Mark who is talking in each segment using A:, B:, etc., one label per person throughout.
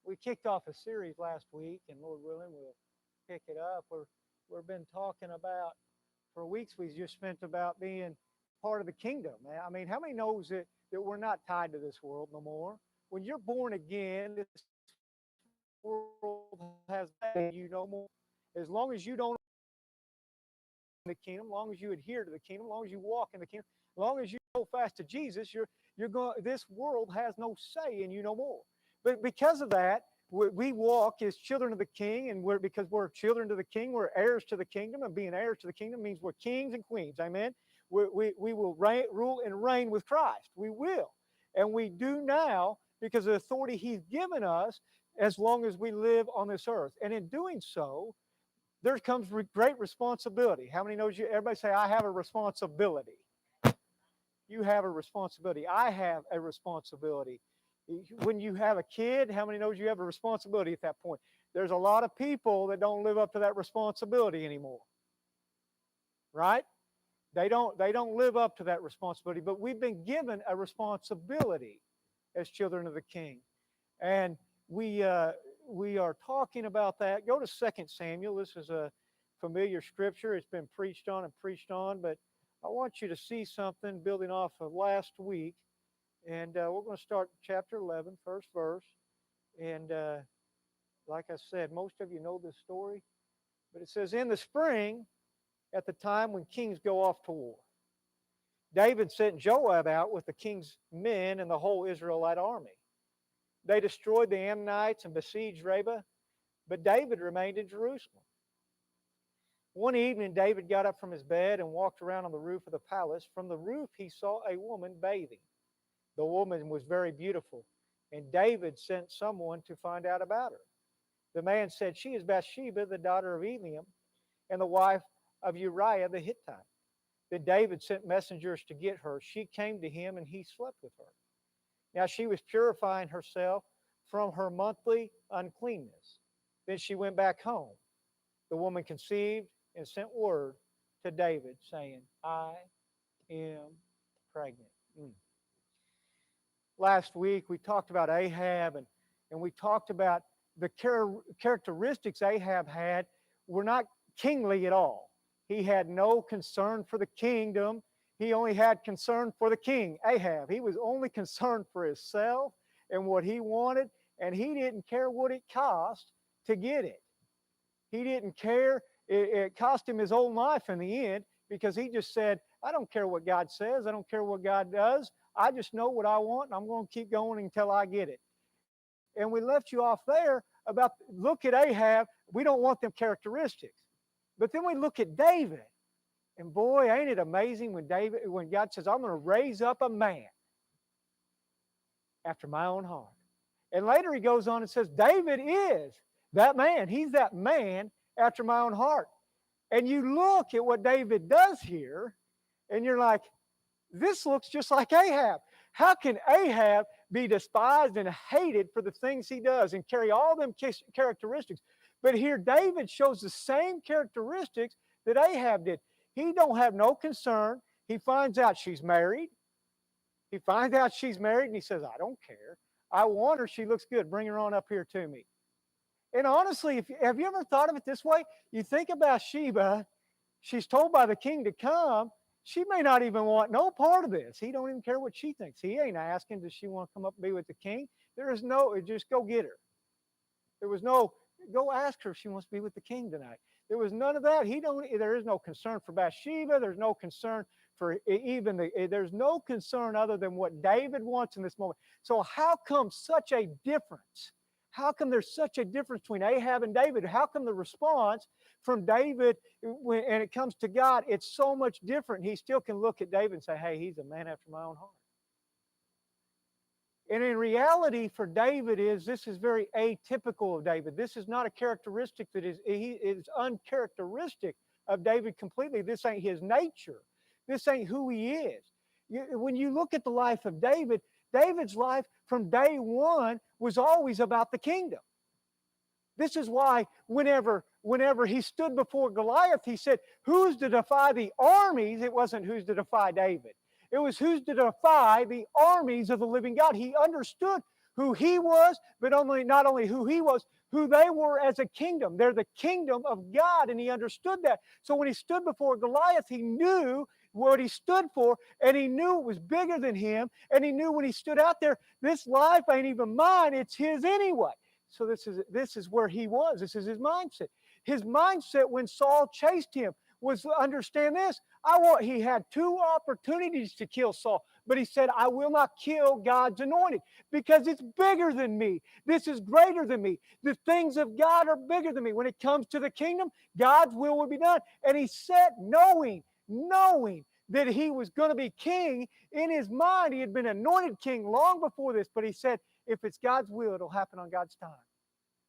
A: We kicked off a series last week, and Lord willing, we'll pick it up. We've been talking about, for weeks we just spent about being part of the kingdom. I mean, how many knows that we're not tied to this world no more? When you're born again, this world has you no more. As long as you don't the kingdom, as long as you adhere to the kingdom, as long as you walk in the kingdom, as long as you hold fast to Jesus, you're going. This world has no say in you no more. But because of that, we walk as children of the King, and because we're children of the King, we're heirs to the kingdom, and being heirs to the kingdom means we're kings and queens. Amen. We will rule and reign with Christ. We will, and we do now because of the authority He's given us, as long as we live on this earth. And in doing so, there comes great responsibility. How many knows you? Everybody say, I have a responsibility. You have a responsibility. I have a responsibility. When you have a kid, how many knows you have a responsibility at that point? There's a lot of people that don't live up to that responsibility anymore. Right? They don't live up to that responsibility, but we've been given a responsibility as children of the King. And we are talking about that. Go to 2 Samuel. This is a familiar scripture. It's been preached on, but I want you to see something building off of last week. And we're going to start chapter 11, first verse. And like I said, most of you know this story. But it says, in the spring, at the time when kings go off to war, David sent Joab out with the king's men and the whole Israelite army. They destroyed the Ammonites and besieged Rabbah, but David remained in Jerusalem. One evening, David got up from his bed and walked around on the roof of the palace. From the roof, he saw a woman bathing. The woman was very beautiful, and David sent someone to find out about her. The man said, she is Bathsheba, the daughter of Eliam, and the wife of Uriah the Hittite. Then David sent messengers to get her. She came to him, and he slept with her. Now she was purifying herself from her monthly uncleanness. Then she went back home. The woman conceived and sent word to David, saying, I am pregnant. Last week we talked about Ahab, and we talked about the characteristics Ahab had were not kingly at all. He had no concern for the kingdom. He only had concern for the king, Ahab. He was only concerned for himself and what he wanted, and he didn't care what it cost to get it. He didn't care. It cost him his own life in the end, because he just said, I don't care what God says. I don't care what God does. I just know what I want, and I'm going to keep going until I get it. And we left you off there about, look at Ahab. We don't want them characteristics. But then we look at David. And boy, ain't it amazing when God says, I'm going to raise up a man after my own heart. And later he goes on and says, David is that man. He's that man after my own heart. And you look at what David does here, and you're like, this looks just like Ahab. How can Ahab be despised and hated for the things he does and carry all them characteristics? But here David shows the same characteristics that Ahab did. He don't have no concern. He finds out she's married. And he says, I don't care. I want her. She looks good. Bring her on up here to me. And honestly, have you ever thought of it this way? You think about Sheba. She's told by the king to come. She may not even want no part of this. He don't even care what she thinks. He ain't asking, does she want to come up and be with the king? There is no, just go get her. There was no, go ask her if she wants to be with the king tonight. There was none of that. There is no concern for Bathsheba. There's no concern for there's no concern other than what David wants in this moment. So how come such a difference? How come there's such a difference between Ahab and David? How come the response from David, when it comes to God, it's so much different? He still can look at David and say, hey, he's a man after my own heart. And in reality for David this is very atypical of David. This is not a characteristic that is uncharacteristic of David completely. This ain't his nature. This ain't who he is. When you look at the life of David, David's life from day one was always about the kingdom. This is why whenever he stood before Goliath, he said, who's to defy the armies? It wasn't who's to defy David. It was who's to defy the armies of the living God. He understood who he was, but not only who he was, who they were as a kingdom. They're the kingdom of God, and he understood that. So when he stood before Goliath, he knew what he stood for, and he knew it was bigger than him, and he knew when he stood out there, this life ain't even mine, it's his anyway. So this is where he was. This is his mindset. His mindset when Saul chased him was to understand this. He had two opportunities to kill Saul, but he said, I will not kill God's anointed because it's bigger than me. This is greater than me. The things of God are bigger than me. When it comes to the kingdom, God's will be done. And he said, knowing that he was going to be king in his mind, he had been anointed king long before this, but he said, if it's God's will, it'll happen on God's time.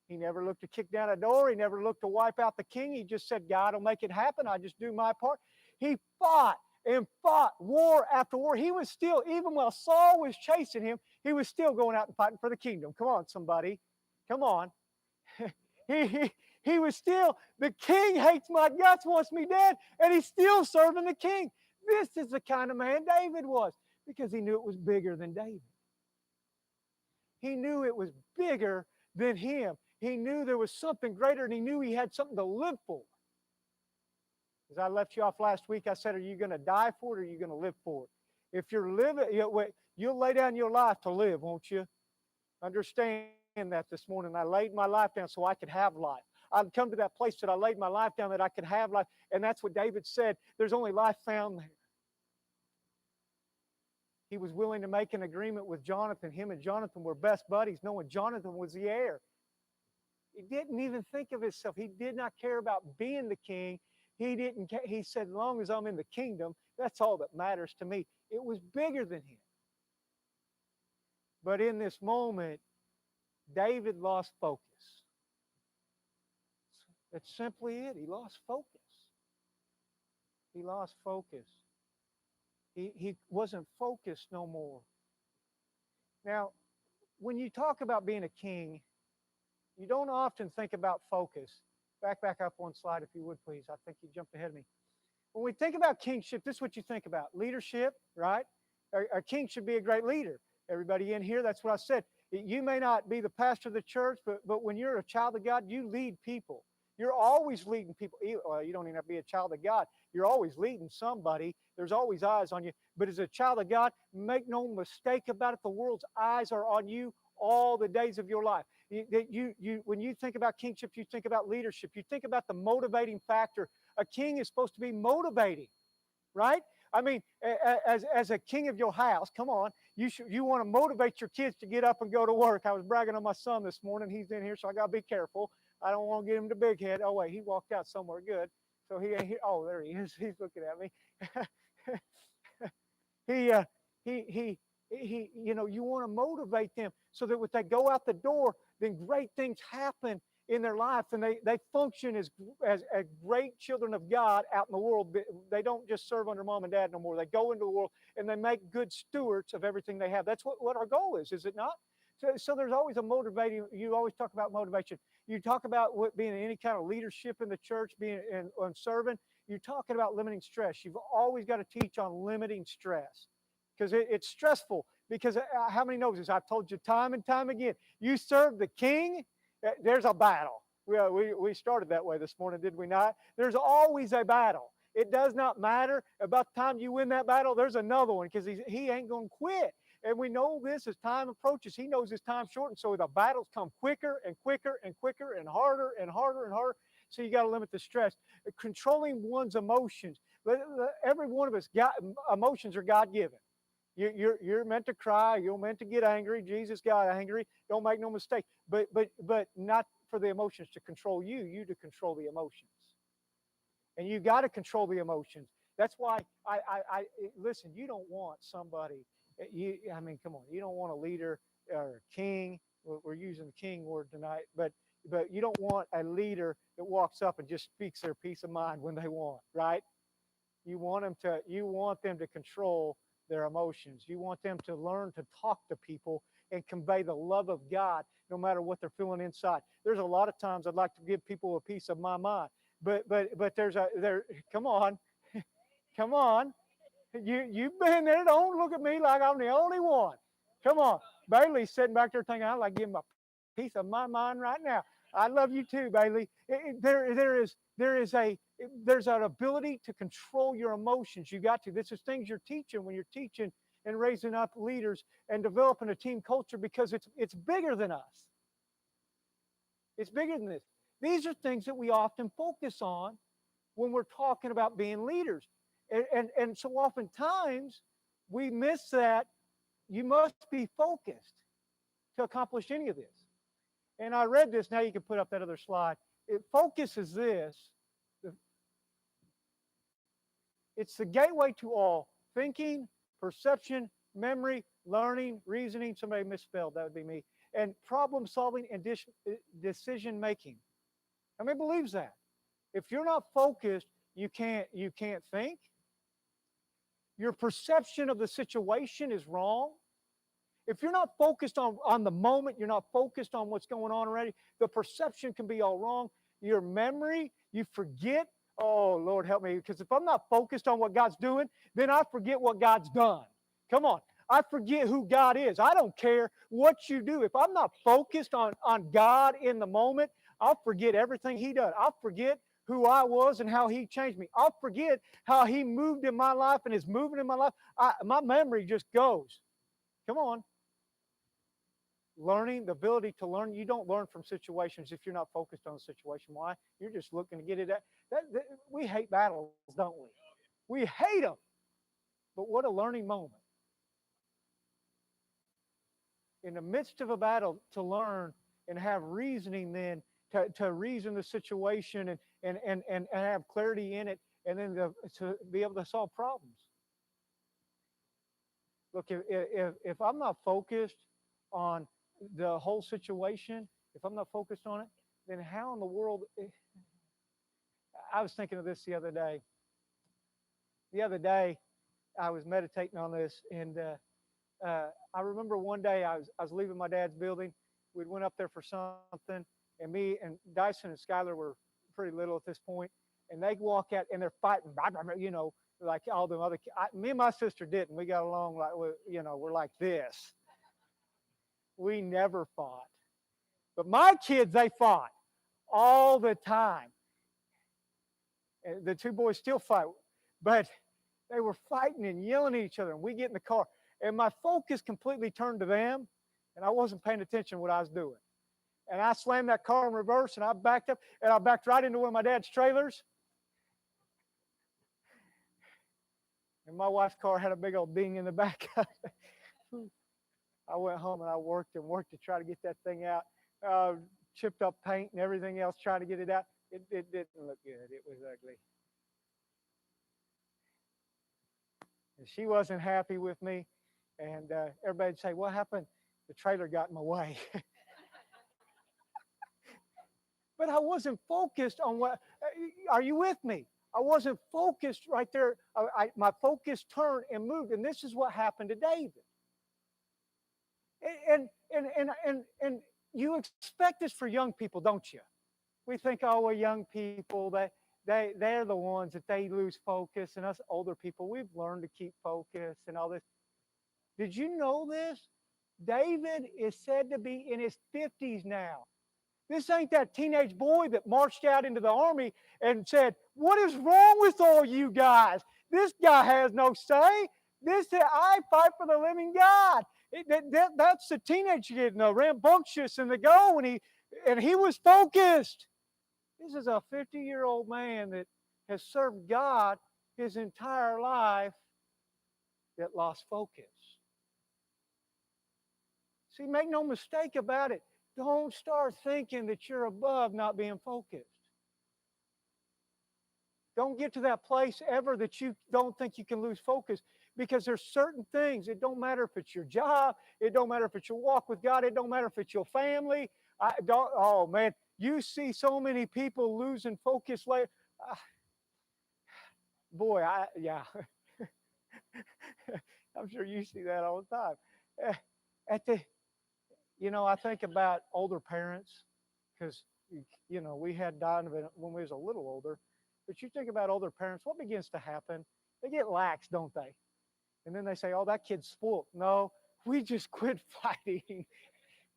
A: He never looked to kick down a door. He never looked to wipe out the king. He just said, God will make it happen. I just do my part. He fought and fought war after war. He was still, even while Saul was chasing him, he was still going out and fighting for the kingdom. Come on, somebody. Come on. He was still, the king hates my guts, wants me dead, and he's still serving the king. This is the kind of man David was because he knew it was bigger than David. He knew it was bigger than him. He knew there was something greater, and he knew he had something to live for. As I left you off last week, I said, are you going to die for it or are you going to live for it? If you're living, you'll lay down your life to live, won't you? Understand that this morning. I laid my life down so I could have life. I'd come to that place that I laid my life down that I could have life. And that's what David said. There's only life found there. He was willing to make an agreement with Jonathan. Him and Jonathan were best buddies, knowing Jonathan was the heir. He didn't even think of himself. He did not care about being the king. He said, as long as I'm in the kingdom, that's all that matters to me. It was bigger than him. But in this moment, David lost focus. That's simply it. He lost focus. He lost focus. He wasn't focused no more. Now, when you talk about being a king, you don't often think about focus. Back up one slide, if you would, please. I think you jumped ahead of me. When we think about kingship, this is what you think about. Leadership, right? A king should be a great leader. Everybody in here, that's what I said. You may not be the pastor of the church, but when you're a child of God, you lead people. You're always leading people. Well, you don't even have to be a child of God. You're always leading somebody. There's always eyes on you. But as a child of God, make no mistake about it, the world's eyes are on you all the days of your life. When you think about kingship, you think about leadership. You think about the motivating factor. A king is supposed to be motivating, right? I mean, as a king of your house, come on, you want to motivate your kids to get up and go to work. I was bragging on my son this morning. He's in here, so I got to be careful. I don't want to get him to big head. Oh, wait, he walked out somewhere good. So he ain't here. Oh, there he is. He's looking at me. You want to motivate them so that when they go out the door, then great things happen in their life, and they function as great children of God out in the world. They don't just serve under mom and dad no more. They go into the world and they make good stewards of everything they have. That's what our goal is it not? So there's always a motivating. You always talk about motivation. You talk about being in any kind of leadership in the church, being and serving. You're talking about limiting stress. You've always got to teach on limiting stress because it's stressful. Because how many knows this? I've told you time and time again. You serve the king, there's a battle. We started that way this morning, did we not? There's always a battle. It does not matter about the time you win that battle. There's another one because he ain't going to quit. And we know this as time approaches. He knows his time short. And so the battles come quicker and quicker and quicker and harder and harder and harder. So you got to limit the stress. Controlling one's emotions. Every one of us, emotions are God-given. You're meant to cry. You're meant to get angry. Jesus got angry. Don't make no mistake. But not for the emotions to control you. You to control the emotions. And you got to control the emotions. That's why I listen. You don't want somebody. Come on. You don't want a leader or a king. We're using the king word tonight, but you don't want a leader that walks up and just speaks their peace of mind when they want, right? You want them to control their emotions. You want them to learn to talk to people and convey the love of God no matter what they're feeling inside. There's a lot of times I'd like to give people a piece of my mind, but come on. Come on. You've been there. Don't look at me like I'm the only one. Come on. Bailey's sitting back there thinking, I'd like to give him a piece of my mind right now. I love you too, Bailey. There's an ability to control your emotions. You got to. This is things you're teaching when you're teaching and raising up leaders and developing a team culture, because it's bigger than us. It's bigger than this. These are things that we often focus on when we're talking about being leaders. And so oftentimes we miss that you must be focused to accomplish any of this. And I read this, now you can put up that other slide. Focus is this. It's the gateway to all thinking, perception, memory, learning, reasoning. Somebody misspelled, that would be me. And problem solving and decision making. How many believes that? If you're not focused, you can't think. Your perception of the situation is wrong. If you're not focused on the moment, you're not focused on what's going on already, the perception can be all wrong. Your memory, you forget. Oh, Lord, help me. Because if I'm not focused on what God's doing, then I forget what God's done. Come on. I forget who God is. I don't care what you do. If I'm not focused on God in the moment, I'll forget everything He does. I'll forget who I was and how He changed me. I'll forget how He moved in my life and is moving in my life. My memory just goes. Come on. Learning, the ability to learn. You don't learn from situations if you're not focused on the situation. Why? You're just looking to get it at. We hate battles, don't we? We hate them. But what a learning moment. In the midst of a battle, to learn and have reasoning, then to reason the situation and have clarity in it, and then to be able to solve problems. Look, if I'm not focused on the whole situation, if I'm not focused on it, then how in the world? I was thinking of this the other day. The other day, I was meditating on this, and I remember one day I was leaving my dad's building. We went up there for something, and me and Dyson and Skylar were pretty little at this point, and they walk out and they're fighting, you know, like all the other kids. Me and my sister didn't. We got along like, you know, we're like this. We never fought. But my kids, they fought all the time. And the two boys still fight, but they were fighting and yelling at each other, and we get in the car, and my focus completely turned to them, and I wasn't paying attention to what I was doing. And I slammed that car in reverse, and I backed up, and I backed right into one of my dad's trailers. And my wife's car had a big old ding in the back. I went home and I worked to try to get that thing out. Chipped up paint and everything else, trying to get it out. It didn't look good. It was ugly. And she wasn't happy with me. And everybody'd say, what happened? The trailer got in my way. But I wasn't focused on what, are you with me? I wasn't focused right there. My focus turned and moved. And this is what happened to David. And you expect this for young people, don't you? We think, oh, well, young people, they're the ones that they lose focus, and us older people, we've learned to keep focus and all this. Did you know this? David is said to be in his 50s now. This ain't that teenage boy that marched out into the army and said, what is wrong with all you guys? This guy has no say. I fight for the living God. That's the teenage kid, the rambunctious and the go, and he was focused. This is a 50-year-old man that has served God his entire life that lost focus. See, make no mistake about it. Don't start thinking that you're above not being focused. Don't get to that place ever that you don't think you can lose focus, because there's certain things. It don't matter if it's your job. It don't matter if it's your walk with God. It don't matter if it's your family. Oh, man, you see so many people losing focus later. Boy, yeah. I'm sure you see that all the time. I think about older parents, because, we had Donovan when we was a little older. But you think about older parents, what begins to happen? They get lax, don't they? And then they say, oh, that kid's spoiled. No, we just quit fighting.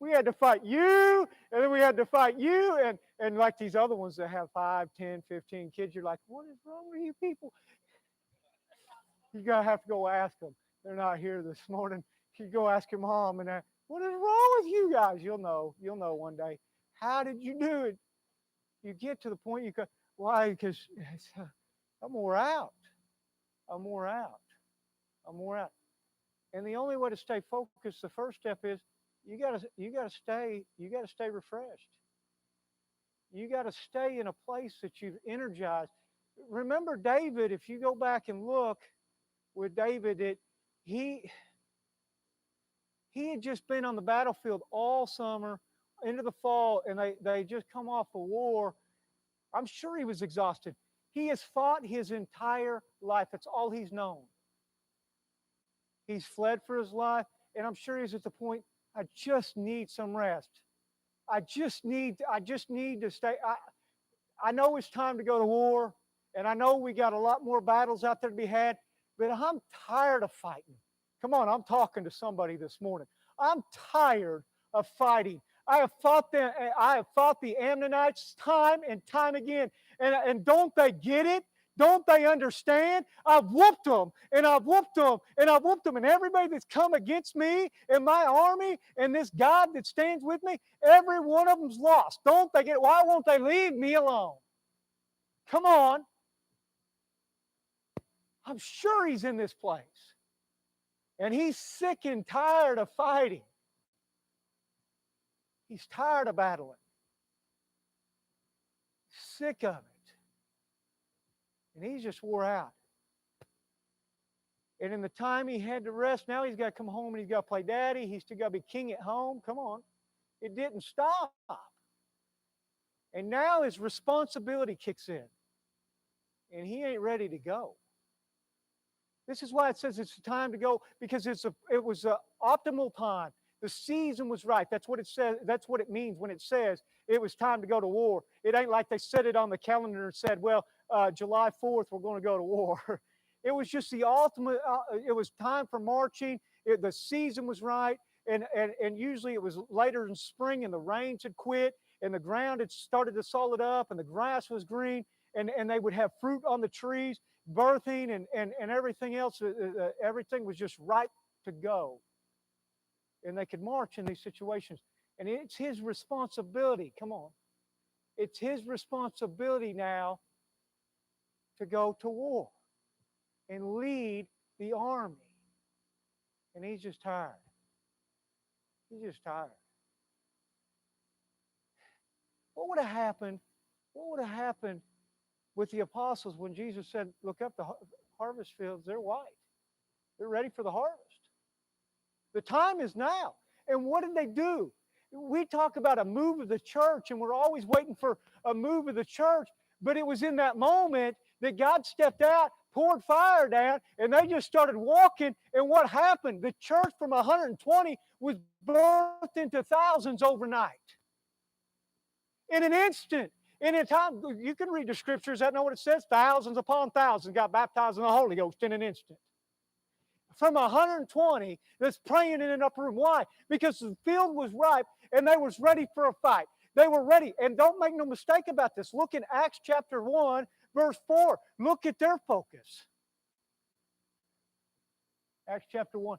A: We had to fight you, and then we had to fight you, and like these other ones that have 5, 10, 15 kids, you're like, what is wrong with you people? You gotta have to go ask them. They're not here this morning. You go ask your mom, and what is wrong with you guys? You'll know. You'll know one day. How did you do it? You get to the point you go, why? Because I'm wore out. I'm wore out. I'm wore out. And the only way to stay focused, the first step is you gotta stay refreshed. You gotta stay in a place that you've energized. Remember David, if you go back and look with David, he he had just been on the battlefield all summer into the fall, and they just come off a war. I'm sure he was exhausted. He has fought his entire life. That's all he's known. He's fled for his life, and I'm sure he's at the point, I just need some rest. I just need to stay. I know it's time to go to war, and I know we got a lot more battles out there to be had, but I'm tired of fighting. Come on, I'm talking to somebody this morning. I'm tired of fighting. I have fought the Ammonites time and time again. And don't they get it? Don't they understand? I've whooped them, and I've whooped them, and I've whooped them. And everybody that's come against me and my army and this God that stands with me, every one of them's lost. Don't they get it? Why won't they leave me alone? Come on. I'm sure he's in this place. And he's sick and tired of fighting. He's tired of battling. Sick of it. And he's just wore out. And in the time he had to rest, now he's got to come home and he's got to play daddy. He's still got to be king at home. Come on. It didn't stop. And now his responsibility kicks in. And he ain't ready to go. This is why it says it's time to go, because it was an optimal time. The season was right. That's what it says. That's what it means when it says it was time to go to war. It ain't like they set it on the calendar and said, well, July 4th, we're going to go to war. It was just the ultimate, it was time for marching. The season was right. And usually it was later in spring and the rains had quit and the ground had started to solid up and the grass was green and they would have fruit on the trees, birthing and everything else. Everything was just ripe to go. And they could march in these situations. And it's his responsibility. Come on. It's his responsibility now to go to war and lead the army. And he's just tired. He's just tired. What would have happened? What would have happened with the apostles when Jesus said, look up, the harvest fields, they're white. They're ready for the harvest. The time is now. And what did they do? We talk about a move of the church, and we're always waiting for a move of the church. But it was in that moment that God stepped out, poured fire down, and they just started walking. And what happened? The church from 120 was birthed into thousands overnight. In an instant. In a time, you can read the scriptures that know what it says. Thousands upon thousands got baptized in the Holy Ghost in an instant. From 120 that's praying in an upper room. Why? Because the field was ripe and they was ready for a fight. They were ready. And don't make no mistake about this. Look in Acts chapter 1, verse 4. Look at their focus. Acts chapter 1.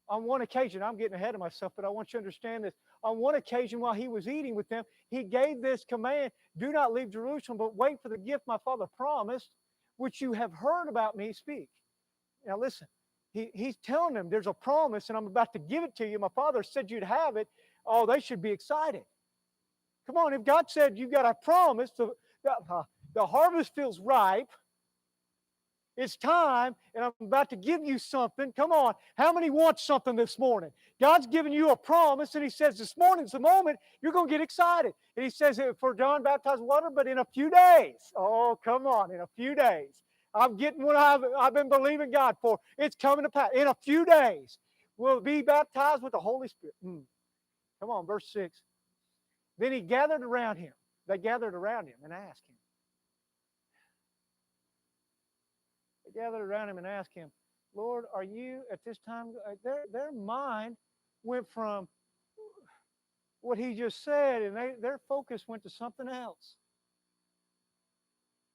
A: On one occasion, I'm getting ahead of myself, but I want you to understand this. On one occasion, while he was eating with them, he gave this command, do not leave Jerusalem, but wait for the gift my Father promised, which you have heard about me speak. Now listen, he's telling them there's a promise and I'm about to give it to you. My Father said you'd have it. Oh, they should be excited. Come on, if God said you've got a promise, the harvest feels ripe. It's time, and I'm about to give you something. Come on, how many want something this morning? God's giving you a promise, and he says this morning's the moment you're going to get excited. And he says, for John baptized water, but in a few days. Oh, come on, in a few days. I'm getting what I've been believing God for. It's coming to pass. In a few days, we'll be baptized with the Holy Spirit. Come on, verse 6. Then he gathered around him. They gathered around him and asked him. They gathered around him and asked him, Lord, are you at this time? Their mind went from what he just said, and their focus went to something else.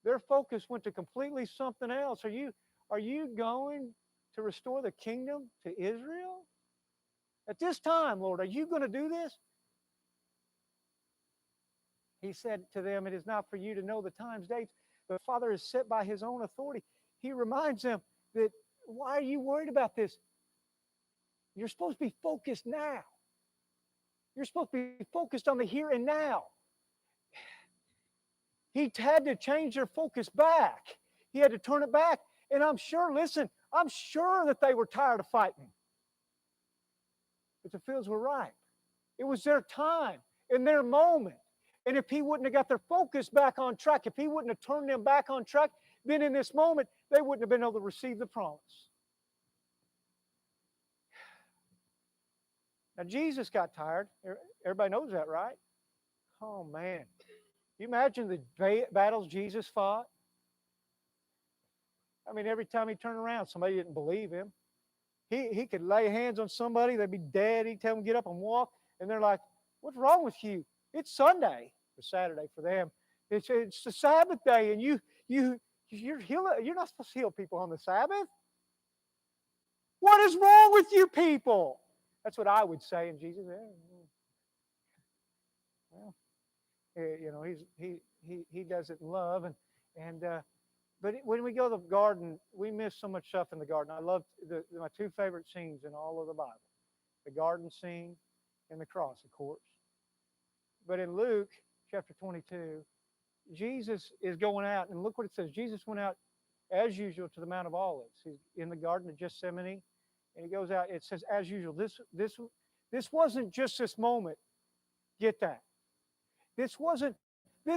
A: Their focus went to completely something else. Are you going to restore the kingdom to Israel? At this time, Lord, are you going to do this? He said to them, it is not for you to know the times, dates. The Father is set by his own authority. He reminds them that, why are you worried about this? You're supposed to be focused now. You're supposed to be focused on the here and now. He had to change their focus back. He had to turn it back. And I'm sure that they were tired of fighting. But the fields were ripe. It was their time and their moment. And if he wouldn't have got their focus back on track, if he wouldn't have turned them back on track, then in this moment, they wouldn't have been able to receive the promise. Now, Jesus got tired. Everybody knows that, right? Oh, man. You imagine the battles Jesus fought? I mean, every time he turned around, somebody didn't believe him. He could lay hands on somebody, they'd be dead. He'd tell them to get up and walk, and they're like, what's wrong with you? It's Sunday, or Saturday for them. It's the Sabbath day, and you're not supposed to heal people on the Sabbath. What is wrong with you people? That's what I would say, and Jesus, well, you know, he does it in love, but when we go to the garden, we miss so much stuff in the garden. I love my two favorite scenes in all of the Bible: the garden scene and the cross, of course. But in Luke chapter 22, Jesus is going out, and look what it says. Jesus went out as usual to the Mount of Olives. He's in the Garden of Gethsemane, and he goes out. It says, as usual. This wasn't just this moment. Get that. This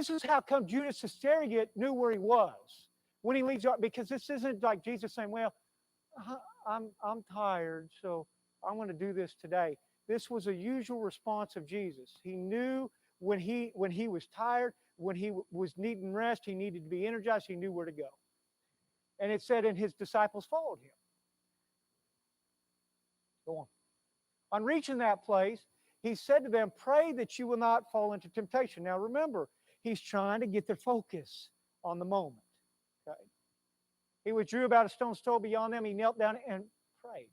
A: is how come Judas Iscariot knew where he was when he leaves, because this isn't like Jesus saying, well, I'm tired, so I'm going to do this today. This was a usual response of Jesus. He knew when he was tired, when he was needing rest, he needed to be energized, he knew where to go. And it said, and his disciples followed him. Go on. On reaching that place, he said to them, pray that you will not fall into temptation. Now remember, he's trying to get their focus on the moment. Okay? He withdrew about a stone's throw beyond them. He knelt down and prayed.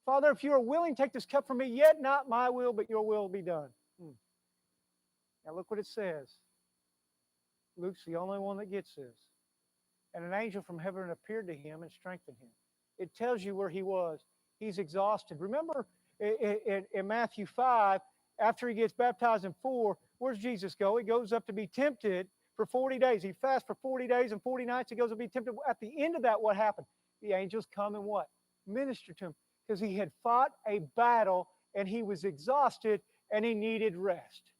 A: Father, if you are willing, take this cup from me, yet not my will, but your will be done. Now look what it says. Luke's the only one that gets this. And an angel from heaven appeared to him and strengthened him. It tells you where he was. He's exhausted. Remember in Matthew 5, after he gets baptized in 4, where's Jesus go? He goes up to be tempted for 40 days. He fasts for 40 days and 40 nights. He goes to be tempted. At the end of that, what happened? The angels come and what? Minister to him. Because he had fought a battle and he was exhausted and he needed rest.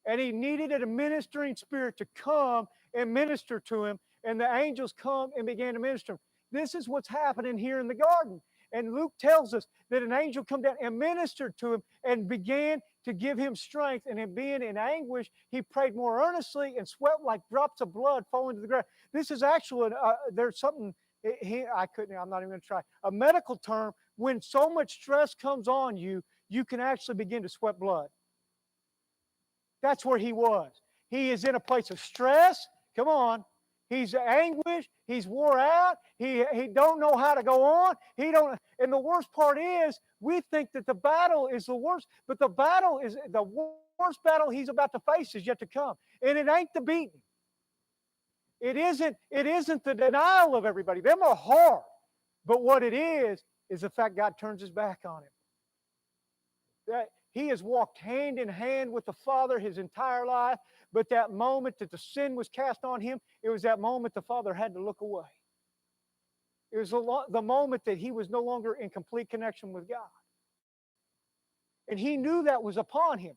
A: And he needed a ministering spirit to come and minister to him. And the angels come and began to minister to him. This is what's happening here in the garden. And Luke tells us that an angel come down and ministered to him and began to give him strength. And in being in anguish, he prayed more earnestly and sweat like drops of blood falling to the ground. This is actually, there's something, I'm not even going to try. A medical term, when so much stress comes on you, you can actually begin to sweat blood. That's where he was. He is in a place of stress. Come on. He's anguished. He's wore out. He don't know how to go on. And the worst part is, we think that the battle is the worst, but the worst battle he's about to face is yet to come. And it ain't the beating. It isn't the denial of everybody. Them are hard. But what it is the fact God turns his back on him. That he has walked hand in hand with the Father his entire life, but that moment that the sin was cast on him, it was that moment the Father had to look away. It was the moment that he was no longer in complete connection with God. And he knew that was upon him.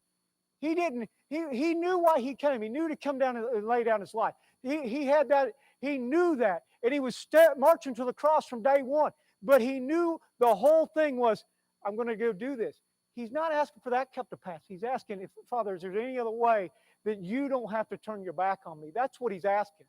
A: He knew why he came. He knew to come down and lay down his life. He had that, he knew that. And he was marching to the cross from day one. But he knew the whole thing was, I'm going to go do this. He's not asking for that cup to pass. He's asking, Father, is there any other way that you don't have to turn your back on me? That's what he's asking.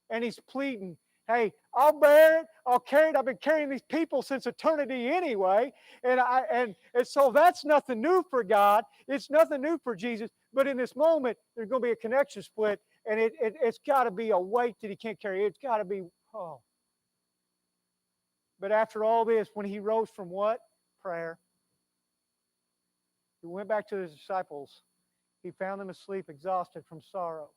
A: And he's pleading, Hey, I'll bear it. I'll carry it. I've been carrying these people since eternity anyway. And so that's nothing new for God. It's nothing new for Jesus. But in this moment, there's going to be a connection split. And it's got to be a weight that he can't carry. It's got to be, oh. But after all this, when he rose from what? Prayer. He went back to his disciples. He found them asleep, exhausted from sorrow.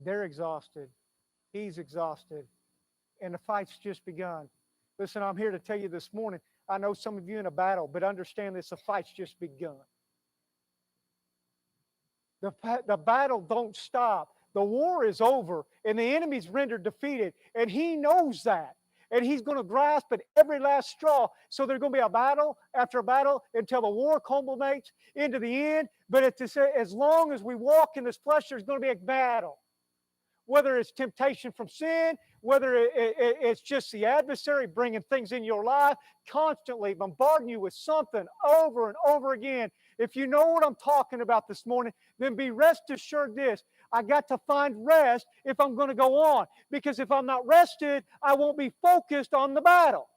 A: They're exhausted. He's exhausted. And the fight's just begun. Listen, I'm here to tell you this morning, I know some of you in a battle, but understand this, the fight's just begun. The battle don't stop. The war is over, and the enemy's rendered defeated, and he knows that. And he's going to grasp at every last straw. So there's going to be a battle after a battle until the war culminates into the end. But as long as we walk in this flesh, there's going to be a battle. Whether it's temptation from sin, whether it's just the adversary bringing things in your life, constantly bombarding you with something over and over again. If you know what I'm talking about this morning, then be rest assured this. I got to find rest if I'm going to go on. Because if I'm not rested, I won't be focused on the battle.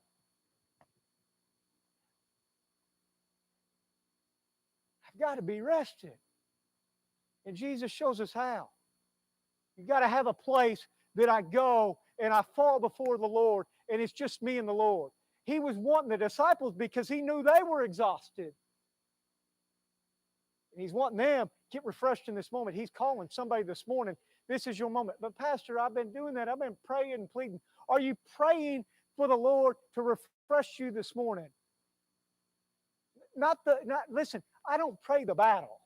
A: I've got to be rested. And Jesus shows us how. You got to have a place that I go and I fall before the Lord, and it's just me and the Lord. He was wanting the disciples because he knew they were exhausted. And he's wanting them to get refreshed in this moment. He's calling somebody this morning. This is your moment. But Pastor, I've been doing that. I've been praying and pleading. Are you praying for the Lord to refresh you this morning? Listen, I don't pray the battle.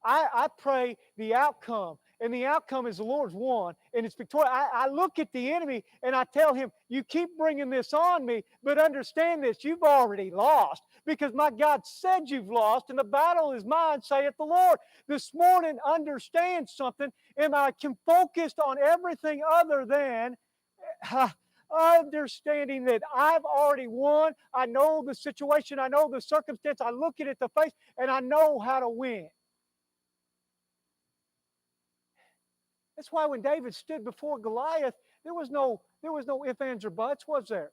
A: I pray the outcome. And the outcome is the Lord's won, and it's victorious. I look at the enemy, and I tell him, you keep bringing this on me, but understand this, you've already lost, because my God said you've lost, and the battle is mine, saith the Lord. This morning, understand something, and I can focus on everything other than understanding that I've already won. I know the situation, I know the circumstance, I look at it the face, and I know how to win. That's why when David stood before Goliath, there was no ifs, ands, or buts, was there?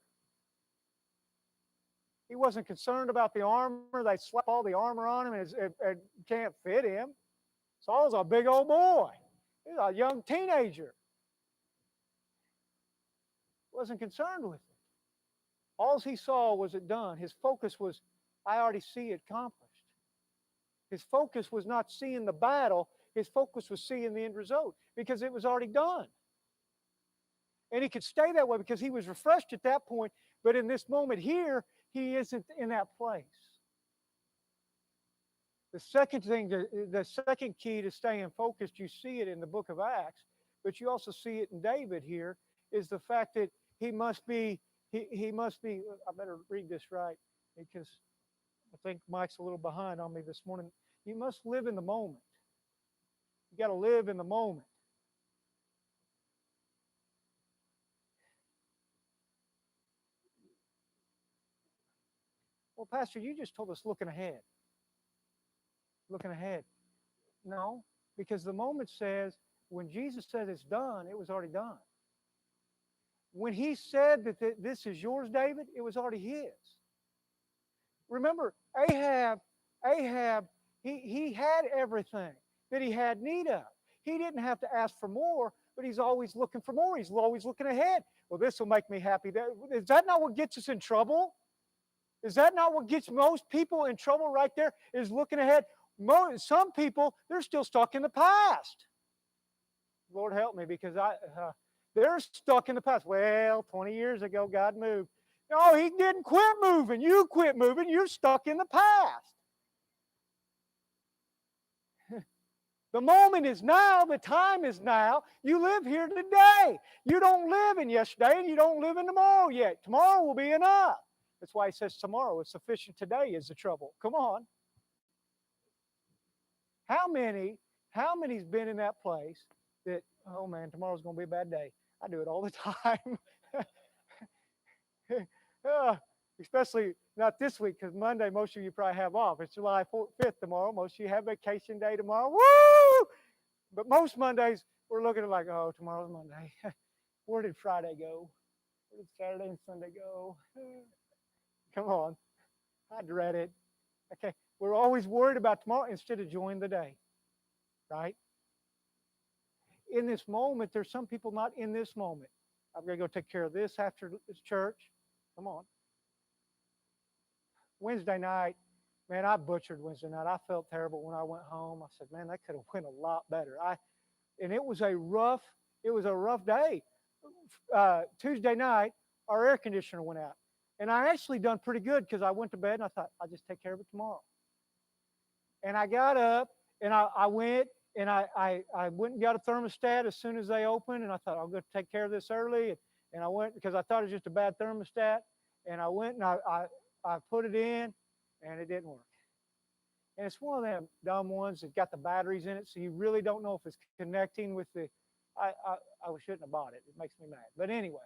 A: He wasn't concerned about the armor. They slap all the armor on him, and it can't fit him. Saul's a big old boy. He's a young teenager. Wasn't concerned with it. All he saw was it done. His focus was, I already see it accomplished. His focus was not seeing the battle. His focus was seeing the end result because it was already done. And he could stay that way because he was refreshed at that point. But in this moment here, he isn't in that place. The second thing, the second key to staying focused, you see it in the book of Acts, but you also see it in David here, is the fact that he must be, I better read this right because I think Mike's a little behind on me this morning. You must live in the moment. You got to live in the moment. Well, Pastor, you just told us looking ahead. Looking ahead. No, because the moment says, when Jesus said it's done, it was already done. When he said that this is yours, David, it was already his. Remember, Ahab, he had everything that he had need of. He didn't have to ask for more, but he's always looking for more. He's always looking ahead. Well, this will make me happy. Is that not what gets us in trouble? Is that not what gets most people in trouble right there, is looking ahead? Some people, they're still stuck in the past. Lord help me, because they're stuck in the past. Well, 20 years ago, God moved. No, he didn't quit moving. You quit moving. You're stuck in the past. The moment is now. The time is now. You live here today. You don't live in yesterday, and you don't live in tomorrow yet. Tomorrow will be enough. That's why he says tomorrow is sufficient. Today is the trouble. Come on. How many's been in that place that, oh man, tomorrow's going to be a bad day? I do it all the time. Especially not this week, because Monday most of you probably have off. It's July 5th tomorrow. Most of you have vacation day tomorrow. Woo! But most Mondays, we're looking at like, oh, tomorrow's Monday. Where did Friday go? Where did Saturday and Sunday go? Come on. I dread it. Okay. We're always worried about tomorrow instead of enjoying the day, right? In this moment, there's some people not in this moment. I'm going to go take care of this after this church. Come on. Wednesday night, man, I butchered Wednesday night. I felt terrible when I went home. I said, man, that could have went a lot better. And it was a rough day. Tuesday night, our air conditioner went out. And I actually done pretty good because I went to bed and I thought, I'll just take care of it tomorrow. And I got up and I went and I went and got a thermostat as soon as they opened. And I thought, I'm going to take care of this early. And I went because I thought it was just a bad thermostat. And I went and I put it in and it didn't work. And it's one of them dumb ones that got the batteries in it. So you really don't know if it's connecting with the, I shouldn't have bought it. It makes me mad. But anyway.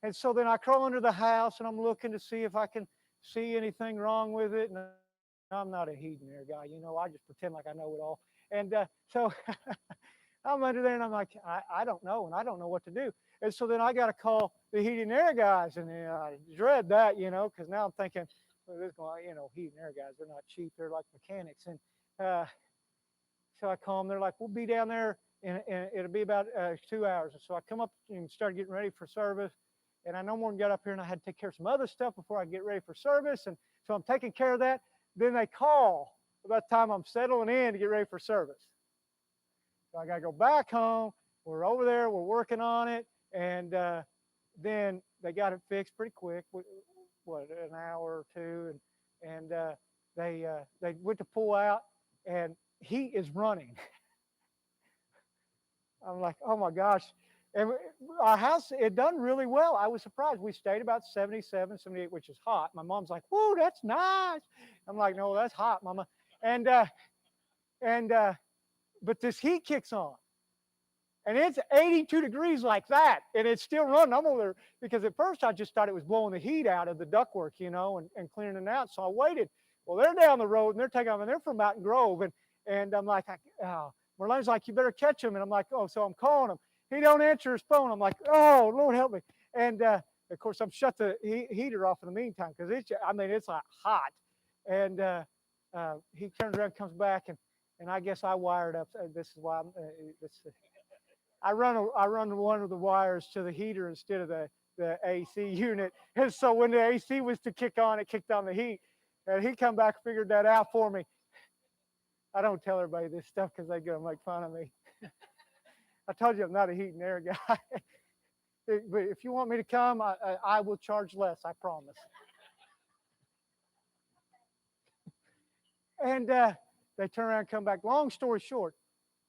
A: And so then I crawl under the house and I'm looking to see if I can see anything wrong with it. And I'm not a heating air guy, you know, I just pretend like I know it all. And so I'm under there and I'm like, I don't know, and I don't know what to do. And so then I got to call the heating air guys, and I dread that, you know, because now I'm thinking, well, this guy, you know, heating air guys, they're not cheap, they're like mechanics. And so I call them, they're like, we'll be down there, and it'll be about 2 hours. And so I come up and start getting ready for service. And I no more than got up here and I had to take care of some other stuff before I get ready for service. And so I'm taking care of that. Then they call about the time I'm settling in to get ready for service. So I got to go back home. We're over there. We're working on it. And then they got it fixed pretty quick. What, an hour or two. And they went to pull out and heat is running. I'm like, oh my gosh. And our house, it done really well. I was surprised. We stayed about 77, 78, which is hot. My mom's like, whoa, that's nice. I'm like, no, that's hot, Mama. And but this heat kicks on. And it's 82 degrees like that. And it's still running. I'm over there because at first I just thought it was blowing the heat out of the ductwork, you know, and clearing it out. So I waited. Well, they're down the road and they're taking off and they're from Mountain Grove. And I'm like, Marlene's like, you better catch them. And I'm like, oh, so I'm calling him. He don't answer his phone. I'm like, oh, Lord help me. And of course, I'm shut the heater off in the meantime because it's like hot. And he turns around, comes back, and I guess I wired up. This is why I run one of the wires to the heater instead of the AC unit. And so when the AC was to kick on, it kicked on the heat. And he come back and figured that out for me. I don't tell everybody this stuff because they're going to make fun of me. I told you I'm not a heat and air guy. But if you want me to come, I will charge less, I promise. And they turn around and come back. Long story short,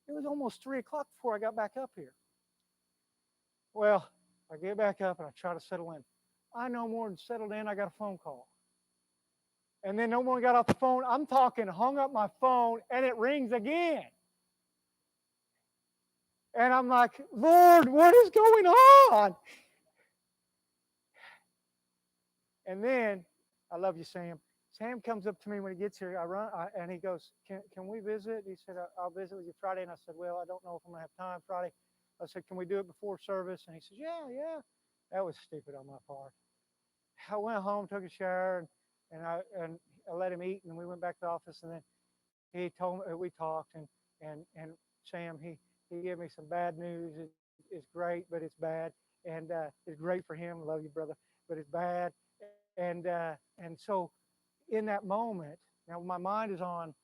A: it was almost 3 o'clock before I got back up here. Well, I get back up and I try to settle in. I no more than settled in, I got a phone call. And then no more got off the phone. I'm talking, hung up my phone, and it rings again. And I'm like, Lord, what is going on? And then, I love you, Sam. Sam comes up to me when he gets here. And he goes, can we visit? He said, I'll visit with you Friday. And I said, well, I don't know if I'm going to have time Friday. I said, can we do it before service? And he said, yeah. That was stupid on my part. I went home, took a shower, and I let him eat. And then we went back to the office. And then he told me, we talked. And Sam, he gave me some bad news. It's great, but it's bad. And it's great for him. Love you, brother. But it's bad. And so in that moment, now my mind is on,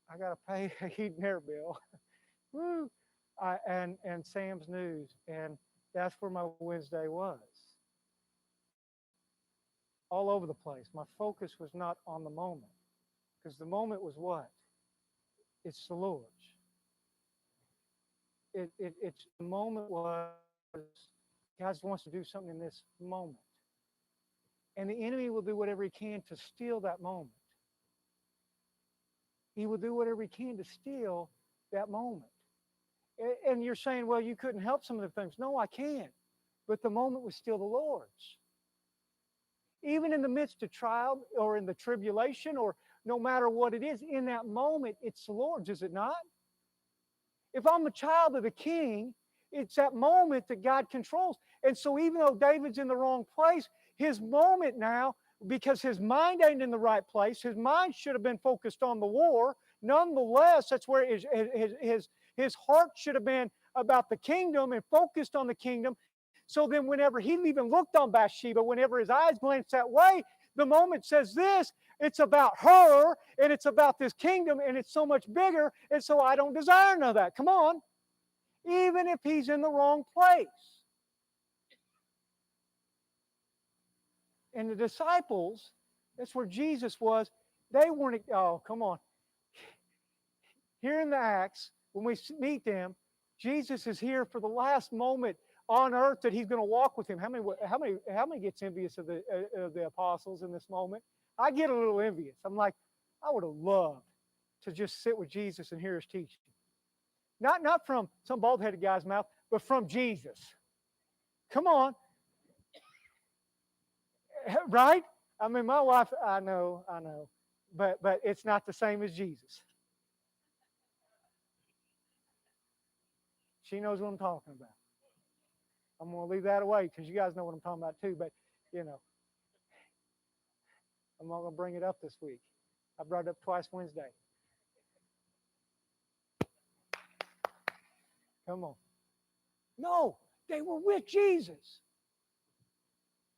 A: I got to pay a heat and air bill. Woo! And Sam's news. And that's where my Wednesday was. All over the place. My focus was not on the moment. Because the moment was what? It's the Lord's. It's the moment was God wants to do something in this moment. And the enemy will do whatever he can to steal that moment. He will do whatever he can to steal that moment. And you're saying, well, you couldn't help some of the things. No, I can. But the moment was still the Lord's. Even in the midst of trial or in the tribulation or no matter what it is, in that moment, it's the Lord's, is it not? If I'm a child of the King, it's that moment that God controls. And so even though David's in the wrong place, his moment now, because his mind ain't in the right place, his mind should have been focused on the war. Nonetheless, that's where his heart should have been about the kingdom and focused on the kingdom. So then whenever he even looked on Bathsheba, whenever his eyes glanced that way, the moment says this, it's about her and it's about this kingdom and it's so much bigger, and so I don't desire none of that. Come on. Even if he's in the wrong place. And the disciples, that's where Jesus was, they weren't, oh, come on. Here in the Acts, when we meet them, Jesus is here for the last moment on earth that he's going to walk with him. How many gets envious of the apostles in this moment? I get a little envious. I'm like, I would have loved to just sit with Jesus and hear his teaching. Not from some bald-headed guy's mouth, but from Jesus. Come on. Right? I mean, my wife, I know, but it's not the same as Jesus. She knows what I'm talking about. I'm going to leave that away because you guys know what I'm talking about too, but, you know, I'm not going to bring it up this week. I brought it up twice Wednesday. Come on. No, they were with Jesus.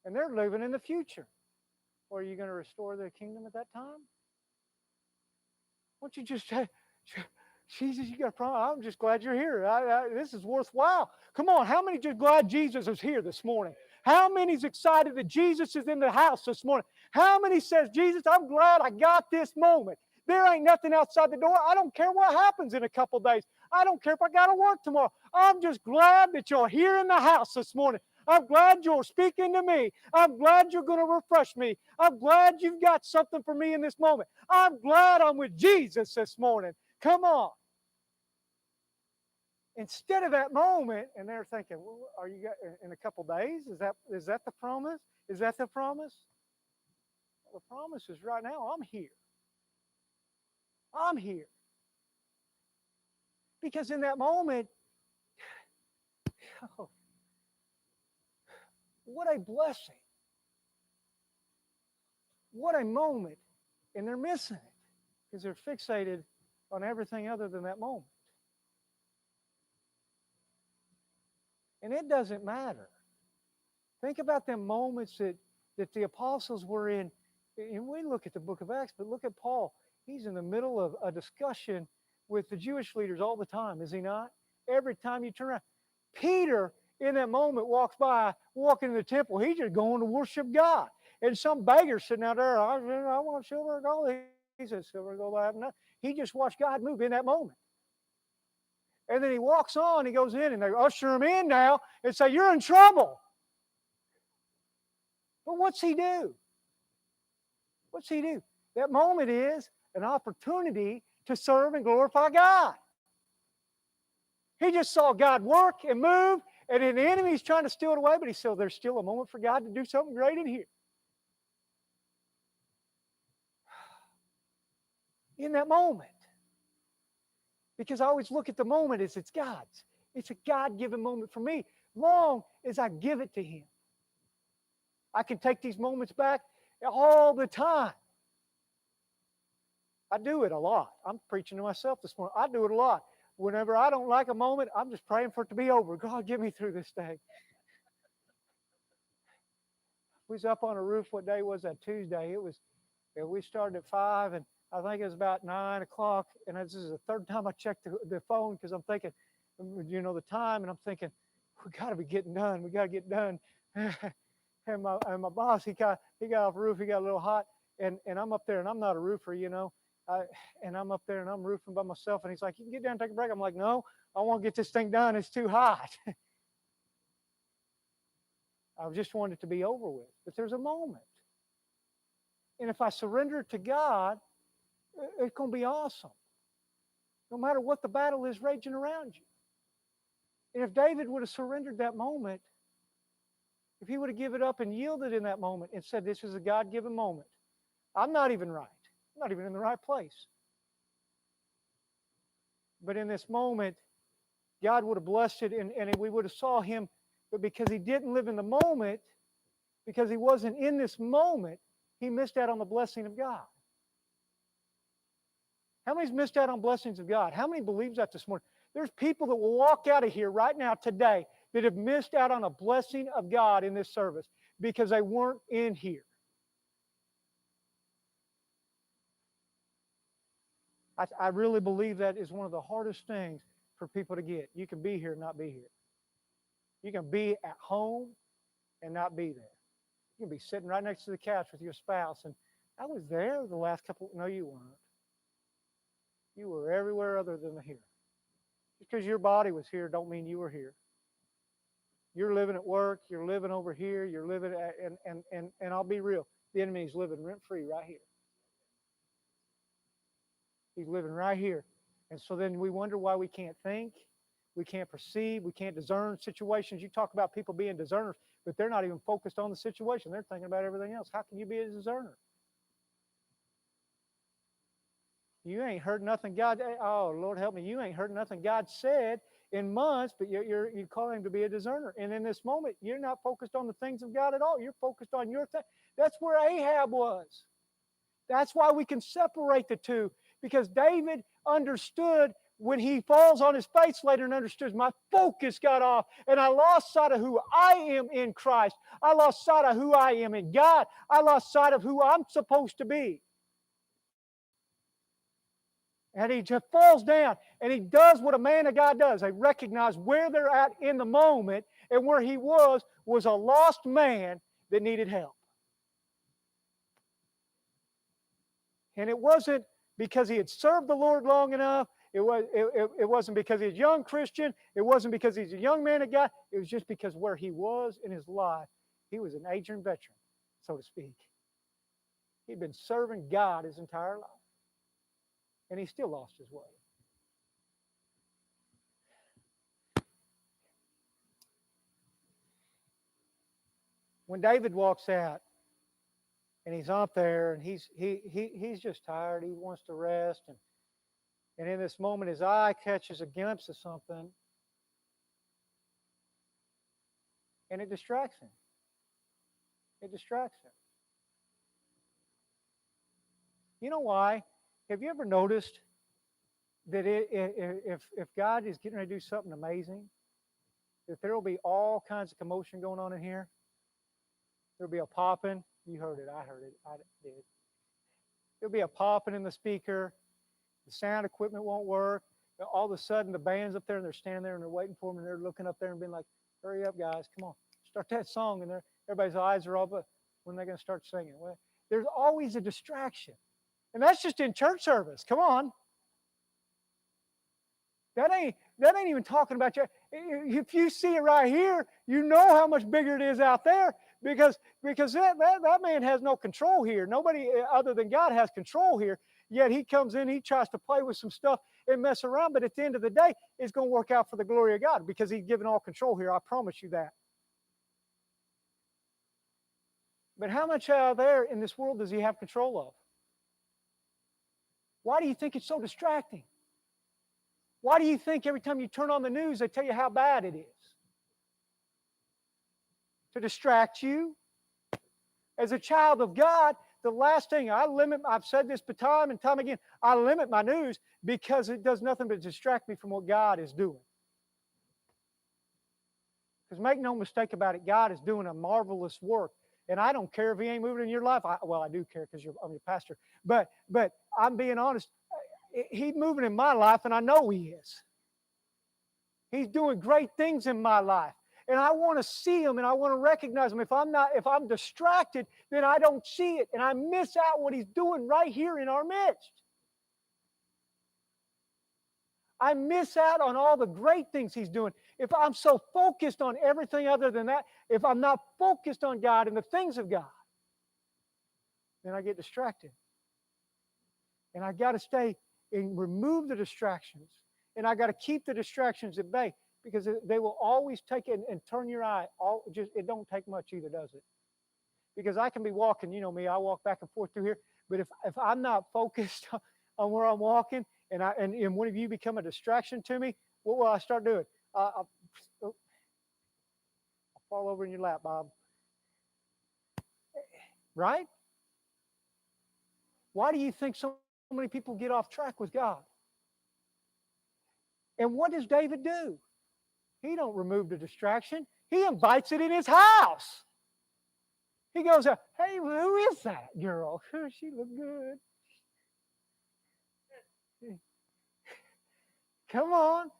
A: And they're living in the future. Or are you going to restore the kingdom at that time? Why don't you just say, Jesus, you got a problem? I'm just glad you're here. This is worthwhile. Come on, how many just glad Jesus is here this morning? How many's excited that Jesus is in the house this morning? How many says, Jesus, I'm glad I got this moment. There ain't nothing outside the door. I don't care what happens in a couple days. I don't care if I got to work tomorrow. I'm just glad that you're here in the house this morning. I'm glad you're speaking to me. I'm glad you're going to refresh me. I'm glad you've got something for me in this moment. I'm glad I'm with Jesus this morning. Come on. Instead of that moment, and they're thinking, well, are you in a couple days? Is that the promise? Is that the promise? Well, the promise is right now. I'm here. I'm here. Because in that moment, oh, what a blessing. What a moment. And they're missing it because they're fixated on everything other than that moment. And it doesn't matter. Think about them moments that the apostles were in. And we look at the book of Acts, but look at Paul. He's in the middle of a discussion with the Jewish leaders all the time, is he not? Every time you turn around. Peter, in that moment, walking in the temple. He's just going to worship God. And some beggar sitting out there, I want silver and gold. He says, silver and gold I have none. He just watched God move in that moment. And then he walks on, he goes in, and they usher him in now and say, you're in trouble. But what's he do? What's he do? That moment is an opportunity to serve and glorify God. He just saw God work and move, and then the enemy's trying to steal it away, but he said, there's still a moment for God to do something great in here. In that moment. Because I always look at the moment as it's God's. It's a God-given moment for me, long as I give it to him. I can take these moments back all the time. I do it a lot. I'm preaching to myself this morning. I do it a lot. Whenever I don't like a moment, I'm just praying for it to be over. God, get me through this day. We was up on a roof. What day was that? Tuesday. We started at 5, and I think it was about 9 o'clock. And this is the third time I checked the phone because I'm thinking, the time, and I'm thinking, we got to be getting done. We got to get done. And my boss, he got off the roof. He got a little hot, and I'm up there, and I'm not a roofer, and I'm up there, and I'm roofing by myself. And he's like, you can get down and take a break. I'm like, no, I want to get this thing done. It's too hot. I just want it to be over with. But there's a moment. And if I surrender it to God, it's going to be awesome. No matter what the battle is raging around you. And if David would have surrendered that moment, if he would have given it up and yielded in that moment and said, this is a God-given moment. I'm not even right. I'm not even in the right place. But in this moment, God would have blessed it and we would have saw him, but because he didn't live in the moment, because he wasn't in this moment, he missed out on the blessing of God. How many's missed out on blessings of God? How many believes that this morning? There's people that will walk out of here right now today that have missed out on a blessing of God in this service because they weren't in here. I really believe that is one of the hardest things for people to get. You can be here and not be here. You can be at home and not be there. You can be sitting right next to the couch with your spouse and I was there the last couple. No, you weren't. You were everywhere other than here. Just because your body was here don't mean you were here. You're living at work, you're living over here, you're living at, and I'll be real, the enemy's living rent-free right here. He's living right here. And so then we wonder why we can't think, we can't perceive, we can't discern situations. You talk about people being discerners, but they're not even focused on the situation. They're thinking about everything else. How can you be a discerner? You ain't heard nothing God, oh, Lord help me, you ain't heard nothing God said in months, but you call him to be a discerner. And in this moment, you're not focused on the things of God at all. You're focused on your thing. That's where Ahab was. That's why we can separate the two, because David understood when he falls on his face later and understood, my focus got off and I lost sight of who I am in Christ. I lost sight of who I am in God. I lost sight of who I'm supposed to be. And he just falls down and he does what a man of God does. They recognize where they're at in the moment, and where he was a lost man that needed help. And it wasn't because he had served the Lord long enough. It wasn't because he's a young Christian. It wasn't because he's a young man of God. It was just because where he was in his life, he was an aging veteran, so to speak. He'd been serving God his entire life. And he still lost his way. When David walks out and he's up there and he's just tired, he wants to rest, and in this moment his eye catches a glimpse of something and it distracts him. It distracts him. You know why? Have you ever noticed that if God is getting ready to do something amazing, that there will be all kinds of commotion going on in here? There'll be a popping. You heard it. I heard it. I did. There'll be a popping in the speaker. The sound equipment won't work. All of a sudden, the band's up there, and they're standing there, and they're waiting for them, and they're looking up there and being like, hurry up, guys. Come on. Start that song. And everybody's eyes are up. When they're going to start singing? Well, there's always a distraction. And that's just in church service. Come on. That ain't even talking about you. If you see it right here, you know how much bigger it is out there, because that man has no control here. Nobody other than God has control here. Yet he comes in, he tries to play with some stuff and mess around, but at the end of the day, it's going to work out for the glory of God because he's given all control here. I promise you that. But how much out there in this world does he have control of? Why do you think it's so distracting? Why do you think every time you turn on the news, they tell you how bad it is? To distract you. As a child of God, the last thing I've said this time and time again, I limit my news because it does nothing but distract me from what God is doing. Because make no mistake about it, God is doing a marvelous work. And I don't care if he ain't moving in your life. I do care because I'm your pastor. But I'm being honest. He's moving in my life, and I know he is. He's doing great things in my life. And I want to see him, and I want to recognize him. If I'm distracted, then I don't see it, and I miss out what he's doing right here in our midst. I miss out on all the great things he's doing. If I'm so focused on everything other than that, if I'm not focused on God and the things of God, then I get distracted. And I got to stay and remove the distractions. And I got to keep the distractions at bay, because they will always take it and turn your eye. It don't take much either, does it? Because I can be walking, you know me, I walk back and forth through here. But if I'm not focused on where I'm walking, and one of you become a distraction to me, What will I start doing? I'll fall over in your lap, Bob. Right? Why do you think so many people get off track with God? And what does David do? He don't remove the distraction. He invites it in his house. He goes, hey, who is that girl? She look good. Come on.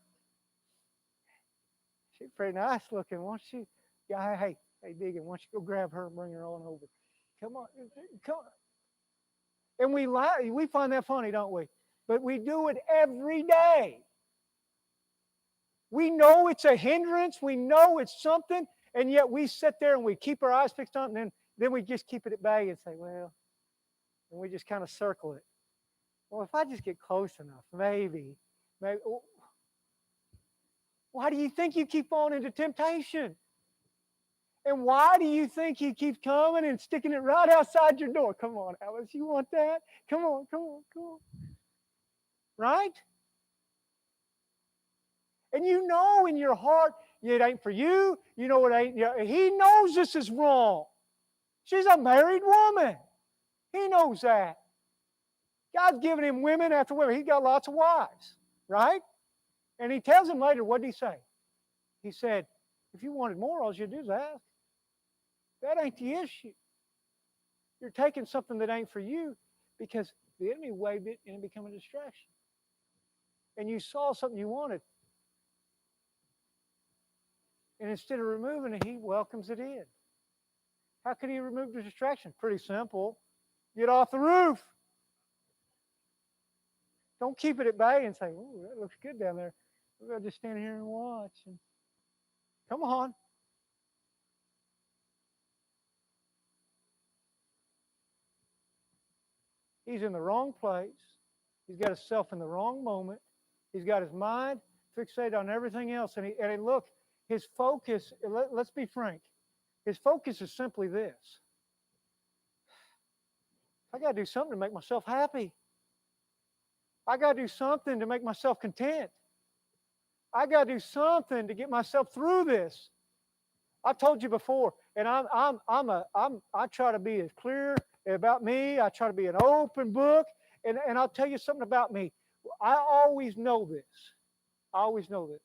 A: She's pretty nice looking, won't she? Yeah, hey, Deegan, why don't you go grab her and bring her on over? Come on. Come on. And we find that funny, don't we? But we do it every day. We know it's a hindrance. We know it's something. And yet we sit there and we keep our eyes fixed on it. And then we just keep it at bay and say, well, and we just kind of circle it. Well, if I just get close enough, maybe. Why do you think you keep falling into temptation? And why do you think he keeps coming and sticking it right outside your door? Come on, Alice, you want that? Come on. Right? And you know in your heart, it ain't for you. You know it ain't. He knows this is wrong. She's a married woman. He knows that. God's given him women after women. He's got lots of wives, right? And he tells him later, what did he say? He said, if you wanted more, all you do is ask. That ain't the issue. You're taking something that ain't for you because the enemy waved it and it became a distraction. And you saw something you wanted. And instead of removing it, he welcomes it in. How can he remove the distraction? Pretty simple. Get off the roof. Don't keep it at bay and say, "Oh, that looks good down there. We're going to just stand here and watch." Come on. He's in the wrong place. He's got himself in the wrong moment. He's got his mind fixated on everything else. And look, his focus, let's be frank, his focus is simply this. I got to do something to make myself happy. I got to do something to make myself content. I got to do something to get myself through this. I've told you before, and I try to be as clear about me. I try to be an open book, and I'll tell you something about me. I always know this. I always know this.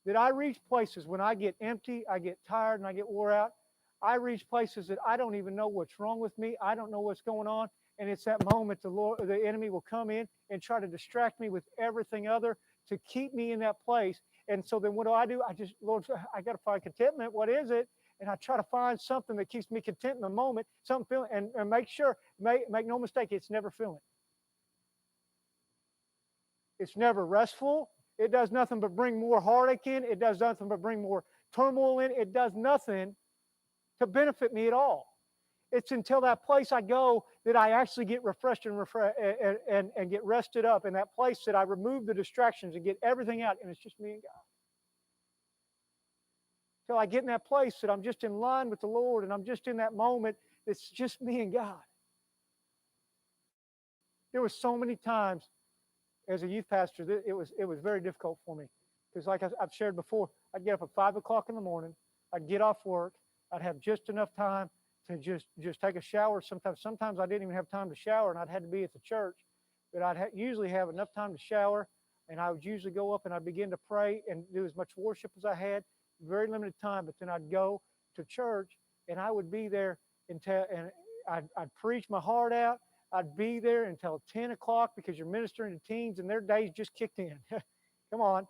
A: That I reach places when I get empty, I get tired, and I get wore out. I reach places that I don't even know what's wrong with me. I don't know what's going on. And it's that moment the enemy will come in and try to distract me with everything other to keep me in that place. And so then what do? Lord, I got to find contentment. What is it? And I try to find something that keeps me content in the moment, something feeling, and make sure, make no mistake, it's never filling. It's never restful. It does nothing but bring more heartache in. It does nothing but bring more turmoil in. It does nothing to benefit me at all. It's until that place I go that I actually get refreshed and get rested up in that place that I remove the distractions and get everything out, and it's just me and God. Till I get in that place that I'm just in line with the Lord and I'm just in that moment that's just me and God. There were so many times as a youth pastor, it was very difficult for me. Because like I've shared before, I'd get up at 5 o'clock in the morning, I'd get off work, I'd have just enough time to just take a shower. Sometimes I didn't even have time to shower, and I'd had to be at the church. But I'd usually have enough time to shower, and I would usually go up and I'd begin to pray and do as much worship as I had. Very limited time, but then I'd go to church, and I would be there until, and I'd preach my heart out. I'd be there until 10 o'clock because you're ministering to teens, and their days just kicked in. Come on.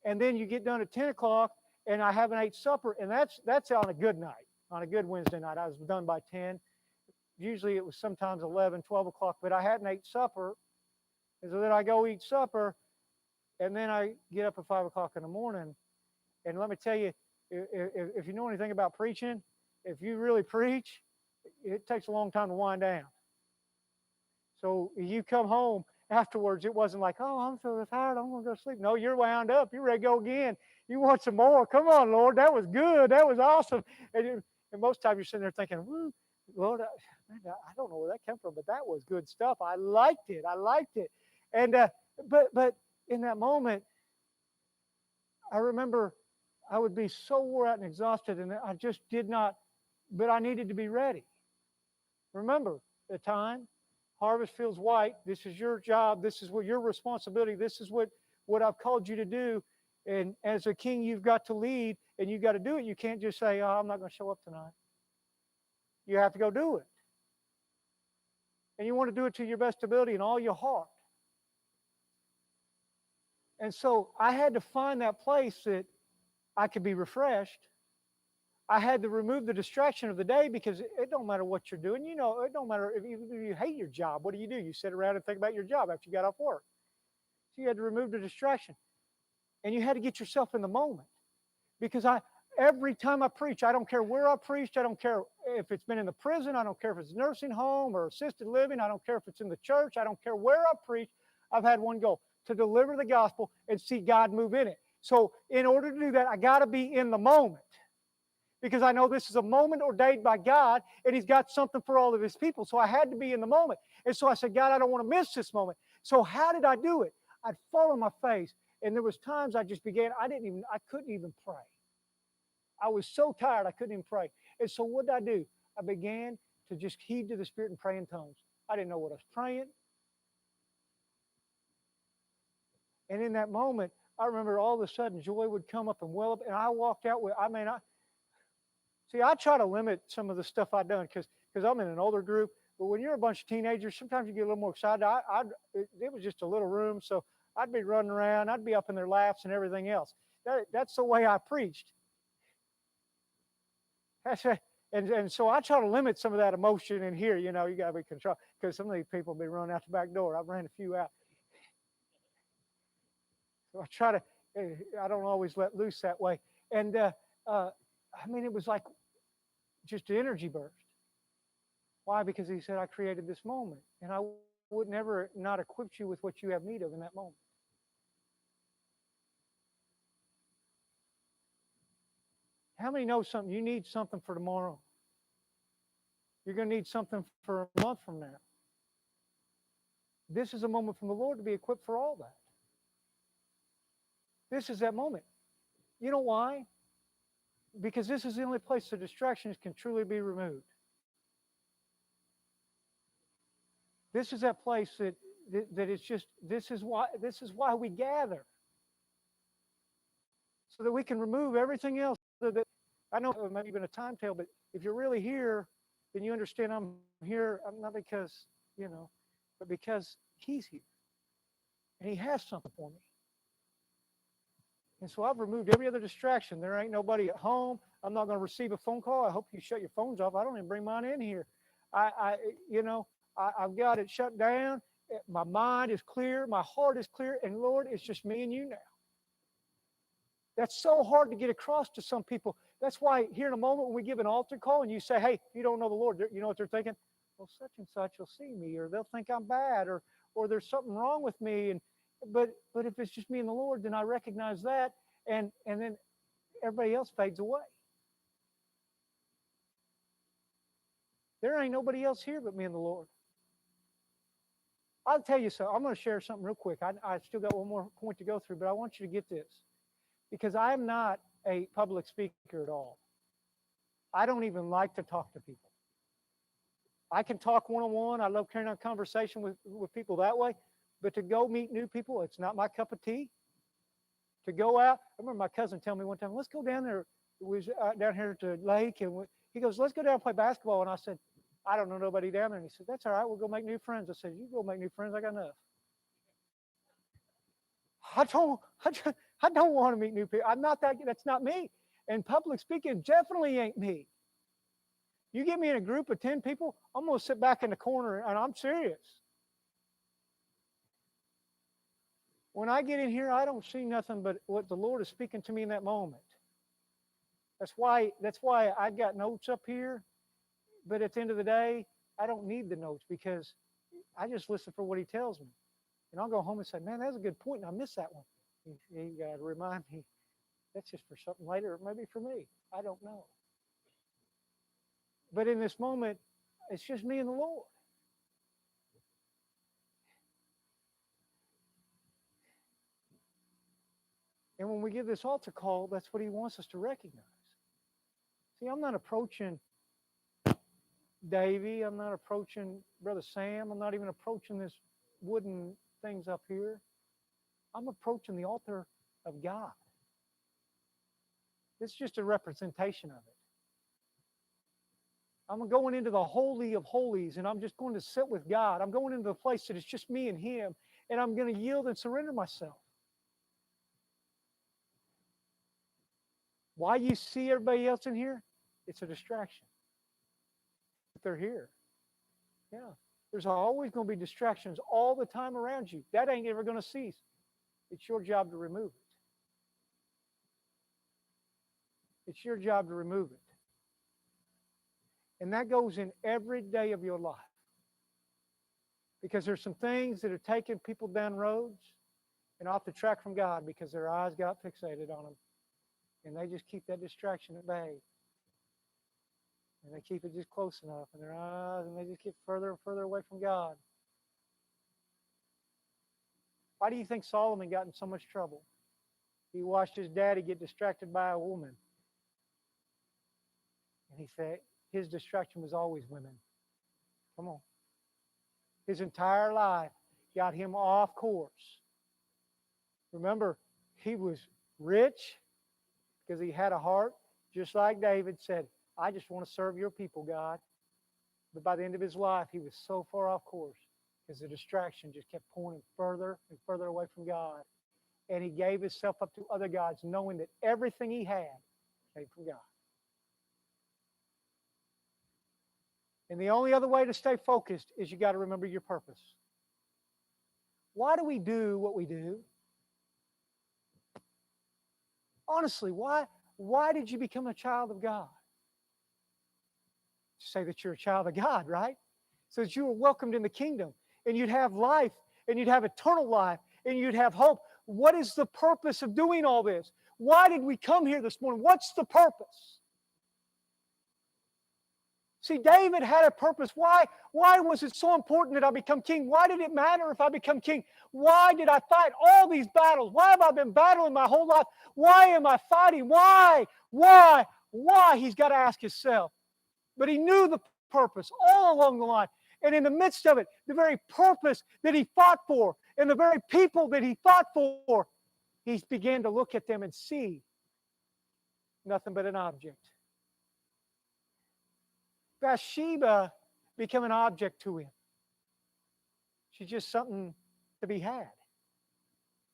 A: And then you get done at 10 o'clock, and I haven't ate supper, and that's on a good night. On a good Wednesday night, I was done by 10. Usually it was sometimes 11, 12 o'clock, but I hadn't ate supper. And so then I go eat supper, and then I get up at 5 o'clock in the morning. And let me tell you, if you know anything about preaching, if you really preach, it takes a long time to wind down. So you come home afterwards, it wasn't like, oh, I'm so tired, I'm going to go to sleep. No, you're wound up. You're ready to go again. You want some more. Come on, Lord. That was good. That was awesome. And most times you're sitting there thinking, woo, Lord, I don't know where that came from, but that was good stuff. I liked it. And but in that moment, I remember I would be so wore out and exhausted, and I just did not, but I needed to be ready. Remember the time, harvest fields white. This is your job. This is what your responsibility. This is what I've called you to do. And as a king, you've got to lead, and you've got to do it. You can't just say, "Oh, I'm not going to show up tonight." You have to go do it. And you want to do it to your best ability and all your heart. And so I had to find that place that I could be refreshed. I had to remove the distraction of the day, because it don't matter what you're doing. You know, it don't matter if you hate your job. What do? You sit around and think about your job after you got off work. So you had to remove the distraction. And you had to get yourself in the moment. Because every time I preach, I don't care where I preached, I don't care if it's been in the prison, I don't care if it's nursing home or assisted living, I don't care if it's in the church, I don't care where I preach, I've had one goal: to deliver the gospel and see God move in it. So in order to do that, I got to be in the moment, because I know this is a moment ordained by God, and He's got something for all of His people. So I had to be in the moment. And so I said, God, I don't want to miss this moment. So how did I do it? I'd fall on my face, and there was times I just began, I couldn't even pray. I was so tired I couldn't even pray. And so what did I do? I began to just heed to the Spirit and pray in tongues. I didn't know what I was praying. And in that moment, I remember all of a sudden joy would come up and well up, and I walked out with, I try to limit some of the stuff I've done, because I'm in an older group. But when you're a bunch of teenagers, sometimes you get a little more excited. It was just a little room, so I'd be running around. I'd be up in their laps and everything else. That's the way I preached. And so I try to limit some of that emotion in here. You know, you got to be controlled, because some of these people be running out the back door. I've ran a few out. So I don't always let loose that way. And it was like just an energy burst. Why? Because He said, I created this moment, and I would never not equip you with what you have need of in that moment. How many know something? You need something for tomorrow. You're going to need something for a month from now. This is a moment from the Lord to be equipped for all that. This is that moment. You know why? Because this is the only place the distractions can truly be removed. This is that place that it's just, this is why we gather. So that we can remove everything else. So that, I know it might be even a timetable, but if you're really here, then you understand I'm here. I'm not because, but because He's here. And He has something for me. And so I've removed every other distraction. There ain't nobody at home. I'm not going to receive a phone call. I hope you shut your phones off. I don't even bring mine in here. I've got it shut down. My mind is clear. My heart is clear. And Lord, it's just me and you now. That's so hard to get across to some people. That's why here in a moment when we give an altar call and you say, hey, you don't know the Lord, you know what they're thinking? Well, such and such will see me, or they'll think I'm bad, or there's something wrong with me. But if it's just me and the Lord, then I recognize that, and then everybody else fades away. There ain't nobody else here but me and the Lord. I'll tell you something. I'm going to share something real quick. I still got one more point to go through, but I want you to get this. Because I'm not a public speaker at all. I don't even like to talk to people. I can talk one-on-one. I love carrying on a conversation with people that way. But to go meet new people, it's not my cup of tea. To go out, I remember my cousin telling me one time, let's go down there. It was down here to the lake. And he goes, let's go down and play basketball. And I said, I don't know nobody down there. And he said, that's all right. We'll go make new friends. I said, you go make new friends. I got enough. I don't want to meet new people. I'm not that. That's not me. And public speaking definitely ain't me. You get me in a group of 10 people, I'm going to sit back in the corner, and I'm serious. When I get in here, I don't see nothing but what the Lord is speaking to me in that moment. That's why I got notes up here. But at the end of the day, I don't need the notes, because I just listen for what He tells me. And I'll go home and say, man, that's a good point, and I missed that one. You got to remind me, that's just for something later, or maybe for me. I don't know. But in this moment, it's just me and the Lord. And when we give this altar call, that's what He wants us to recognize. See, I'm not approaching Davy. I'm not approaching Brother Sam. I'm not even approaching this wooden things up here. I'm approaching the altar of God. It's just a representation of it. I'm going into the Holy of Holies, and I'm just going to sit with God. I'm going into the place that it's just me and Him, and I'm going to yield and surrender myself. Why you see everybody else in here? It's a distraction. But they're here. Yeah. There's always going to be distractions all the time around you. That ain't ever going to cease. It's your job to remove it. It's your job to remove it. And that goes in every day of your life. Because there's some things that are taking people down roads and off the track from God because their eyes got fixated on them. And they just keep that distraction at bay. And they keep it just close enough in their eyes, and they just get further and further away from God. Why do you think Solomon got in so much trouble? He watched his daddy get distracted by a woman. And he said his distraction was always women. Come on. His entire life got him off course. Remember, he was rich because he had a heart, just like David said, I just want to serve your people, God. But by the end of his life, he was so far off course because the distraction just kept pulling him further and further away from God. And he gave himself up to other gods, knowing that everything he had came from God. And the only other way to stay focused is you got to remember your purpose. Why do we do what we do? Honestly, why did you become a child of God? Say that you're a child of God, right? So that you were welcomed in the kingdom, and you'd have life, and you'd have eternal life, and you'd have hope. What is the purpose of doing all this? Why did we come here this morning? What's the purpose? See, David had a purpose. Why was it so important that I become king? Why did it matter if I become king? Why did I fight all these battles? Why have I been battling my whole life? Why am I fighting? Why? He's got to ask himself. But he knew the purpose all along the line. And in the midst of it, the very purpose that he fought for and the very people that he fought for, he began to look at them and see nothing but an object. Bathsheba became an object to him. She's just something to be had.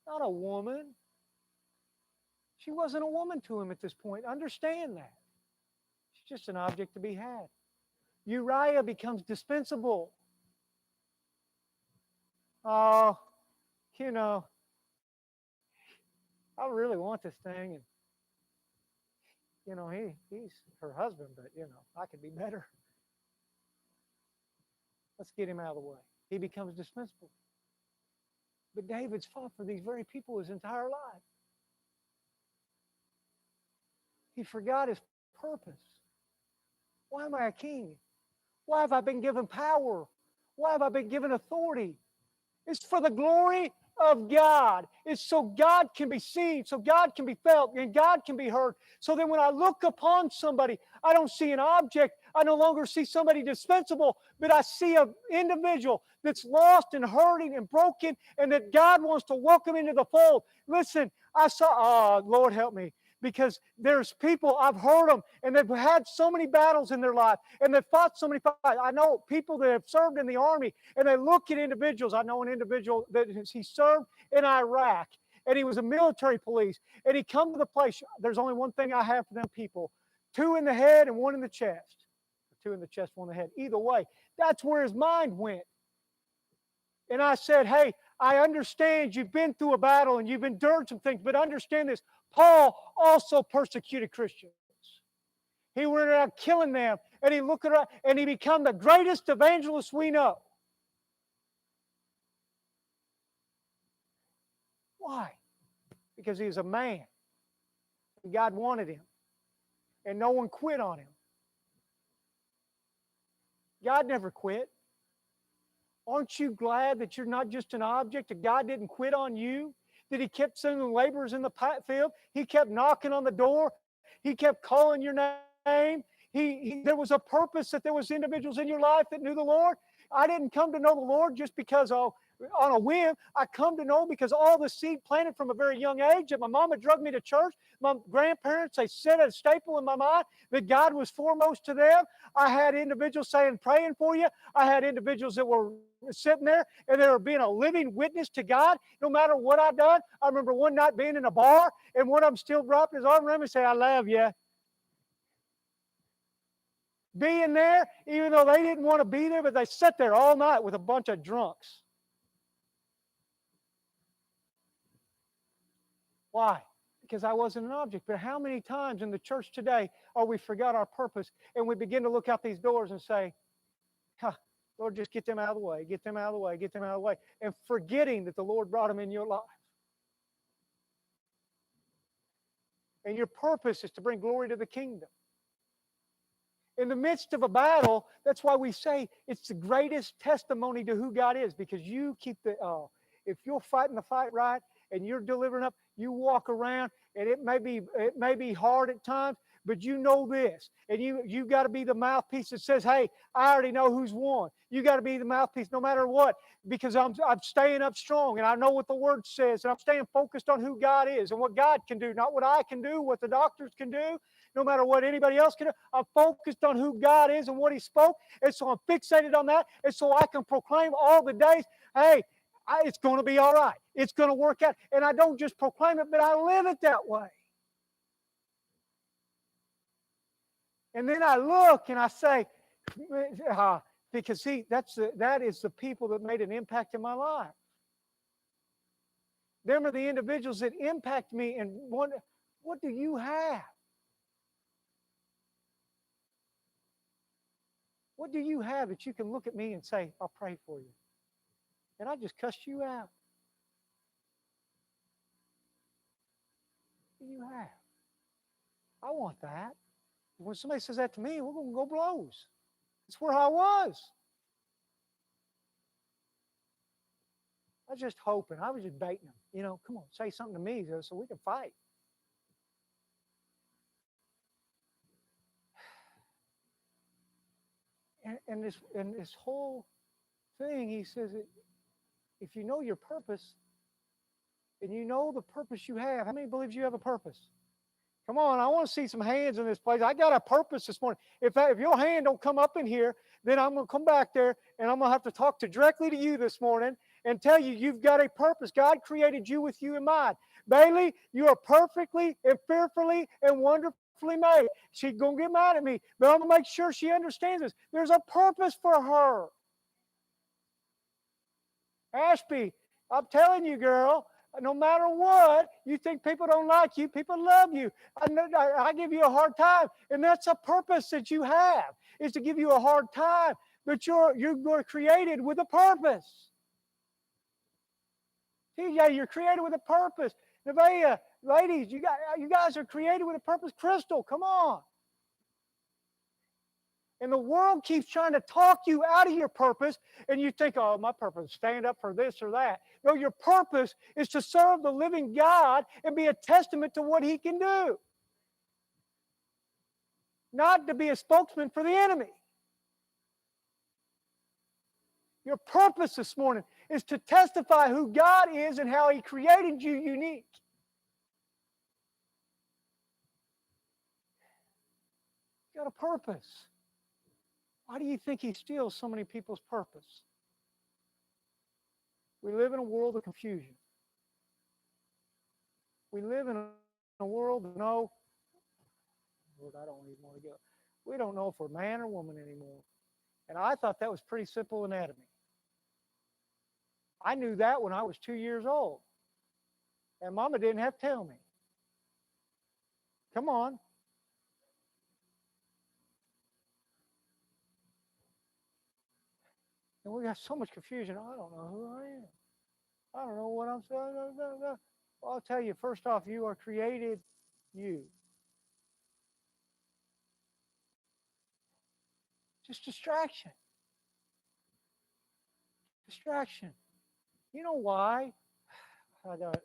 A: Not a woman. She wasn't a woman to him at this point. Understand that. She's just an object to be had. Uriah becomes dispensable. Oh, I really want this thing. And, he's her husband, but, I could be better. Let's get him out of the way. He becomes dispensable. But David's fought for these very people his entire life. He forgot his purpose. Why am I a king? Why have I been given power? Why have I been given authority? It's for the glory of God. It's so God can be seen, so God can be felt, and God can be heard. So that when I look upon somebody, I don't see an object. I no longer see somebody dispensable, but I see an individual that's lost and hurting and broken, and that God wants to welcome into the fold. Listen, Lord help me. Because there's people, I've heard them, and they've had so many battles in their life, and they've fought so many fights. I know people that have served in the army, and they look at individuals. I know an individual that he served in Iraq, and he was a military police, and he come to the place. There's only one thing I have for them people: 2 in the head and 1 in the chest. 2 in the chest, 1 in the head. Either way, that's where his mind went. And I said, hey, I understand you've been through a battle and you've endured some things, but understand this. Paul also persecuted Christians. He went around killing them, and he looked around, and he became the greatest evangelist we know. Why? Because he was a man. And God wanted him. And no one quit on him. God never quit. Aren't you glad that you're not just an object, that God didn't quit on you? that he kept sending laborers in the field. He kept knocking on the door. He kept calling your name. There was a purpose, that there was individuals in your life that knew the Lord. I didn't come to know the Lord just because on a whim. I come to know because all the seed planted from a very young age, that my mama drug me to church. My grandparents, they set a staple in my mind that God was foremost to them. I had individuals saying, praying for you. I had individuals that were sitting there and they were being a living witness to God no matter what I've done. I remember one night being in a bar and one of them still dropped his arm around me and said, I love you. Being there, even though they didn't want to be there, but they sat there all night with a bunch of drunks. Why? Because I wasn't an object. But how many times in the church today we forgot our purpose and we begin to look out these doors and say, Lord, just get them out of the way, get them out of the way, get them out of the way, and forgetting that the Lord brought them in your life. And your purpose is to bring glory to the kingdom. In the midst of a battle, that's why we say it's the greatest testimony to who God is, because you keep if you're fighting the fight right and you're delivering up, you walk around and it may be hard at times, but you know this, and you got to be the mouthpiece that says, hey, I already know who's won. You got to be the mouthpiece no matter what, because I'm staying up strong and I know what the word says, and I'm staying focused on who God is and what God can do, not what I can do, what the doctors can do, no matter what anybody else can do. I'm focused on who God is and what He spoke, and so I'm fixated on that, and so I can proclaim all the days, hey, it's going to be all right. It's going to work out. And I don't just proclaim it, but I live it that way. And then I look and I say, because see, that is the people that made an impact in my life. Them are the individuals that impact me. And what do you have? What do you have that you can look at me and say, I'll pray for you? And I just cussed you out. What do you have? I want that. When somebody says that to me, we're going to go blows. That's where I was. I was just hoping. I was just baiting them. Come on, say something to me so we can fight. And this whole thing, he says, if you know your purpose, and you know the purpose you have, how many believes you have a purpose? Come on, I want to see some hands in this place. I got a purpose this morning. If your hand don't come up in here, then I'm going to come back there and I'm going to have to talk directly to you this morning and tell you you've got a purpose. God created you with you in mind. Bailey, you are perfectly and fearfully and wonderfully made. She's going to get mad at me, but I'm going to make sure she understands this. There's a purpose for her. Ashby, I'm telling you, girl, no matter what, you think people don't like you, people love you. I give you a hard time, and that's a purpose that you have, is to give you a hard time, but you're created with a purpose. TJ, you're created with a purpose. Nevaeh, ladies, you guys are created with a purpose. Crystal, come on. And the world keeps trying to talk you out of your purpose, and you think, oh, my purpose is stand up for this or that. No, your purpose is to serve the living God and be a testament to what He can do. Not to be a spokesman for the enemy. Your purpose this morning is to testify who God is and how He created you unique. You got a purpose. Why do you think He steals so many people's purpose? We live in a world of confusion. We live in a world of Lord, I don't even want to go. We don't know if we're man or woman anymore. And I thought that was pretty simple anatomy. I knew that when I was 2 years old. And Mama didn't have to tell me. Come on. And we got so much confusion. I don't know who I am. I don't know what I'm saying. Well, I'll tell you, first off, you are created you. Just distraction. Distraction. You know why? I don't,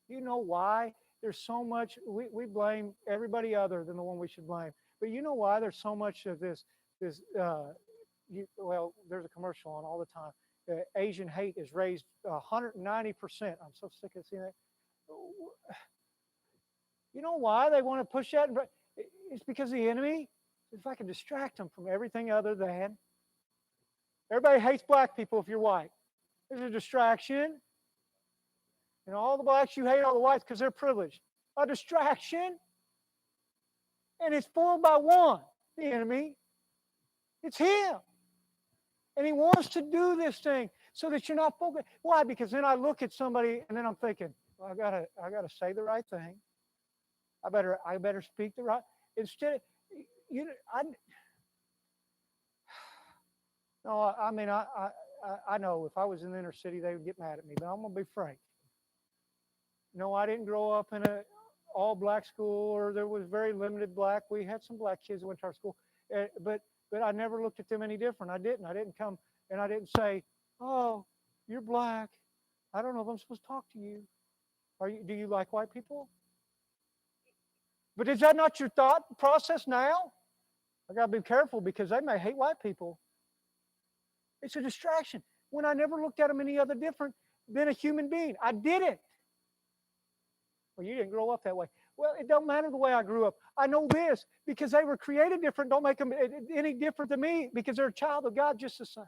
A: you know why? There's so much, we blame everybody other than the one we should blame. But you know why there's so much of this well, there's a commercial on all the time. Asian hate is raised 190%. I'm so sick of seeing that. You know why they want to push that? It's because the enemy, if I can distract them from everything other than, everybody hates black people if you're white. There's a distraction. And all the blacks, you hate all the whites because they're privileged. A distraction. And it's foiled by one, the enemy. It's him. And he wants to do this thing so that you're not focused. Why? Because then I look at somebody and then I'm thinking, well, I gotta say the right thing. I better speak the right. Instead, I know if I was in the inner city, they would get mad at me. But I'm gonna be frank. No, I didn't grow up in an all-black school, or there was very limited black. We had some black kids that went to our school, but I never looked at them any different. I didn't come and I didn't say, "Oh, you're black. I don't know if I'm supposed to talk to you. Do you like white people?" But is that not your thought process now? I got to be careful because they may hate white people. It's a distraction. When I never looked at them any other different than a human being. I didn't. Well, you didn't grow up that way. Well, it don't matter the way I grew up. I know this because they were created different. Don't make them any different than me because they're a child of God just the same.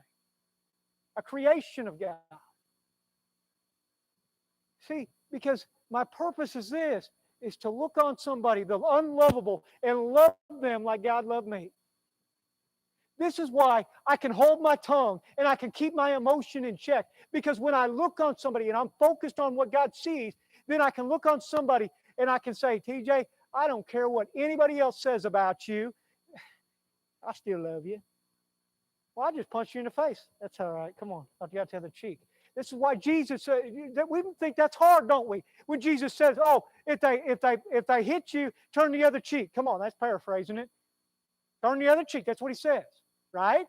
A: A creation of God. See, because my purpose is this, is to look on somebody, the unlovable, and love them like God loved me. This is why I can hold my tongue and I can keep my emotion in check. Because when I look on somebody and I'm focused on what God sees, then I can look on somebody and I can say, TJ, I don't care what anybody else says about you. I still love you. Well, I just punched you in the face. That's all right. Come on. I've got the other cheek. This is why Jesus said, we think that's hard, don't we? When Jesus says, oh, if they hit you, turn the other cheek. Come on, that's paraphrasing it. Turn the other cheek. That's what he says, right?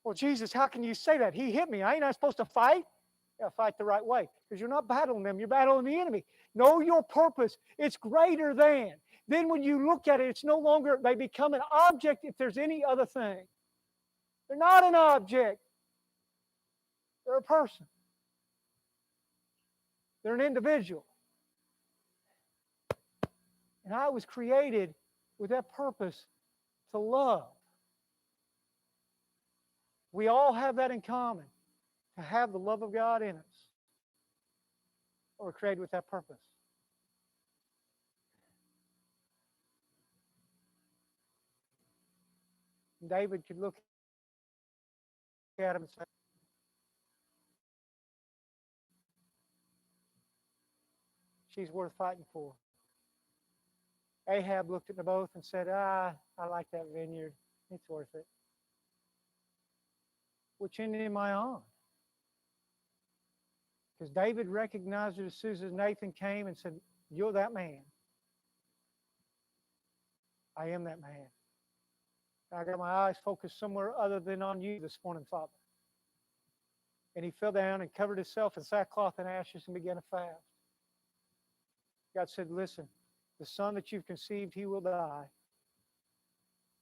A: Well, Jesus, how can you say that? He hit me. I ain't not supposed to fight. Yeah, fight the right way because you're not battling them. You're battling the enemy. Know your purpose. It's greater than. Then when you look at it, it's no longer, they become an object if there's any other thing. They're not an object. They're a person. They're an individual. And I was created with that purpose to love. We all have that in common, to have the love of God in us. We're created with that purpose. David could look at him and say, she's worth fighting for. Ahab looked at them both and said, I like that vineyard. It's worth it. Which end am I on? Because David recognized it as soon as Nathan came and said, you're that man. I am that man. I got my eyes focused somewhere other than on you this morning, Father. And he fell down and covered himself in sackcloth and ashes and began to fast. God said, listen, the son that you've conceived, he will die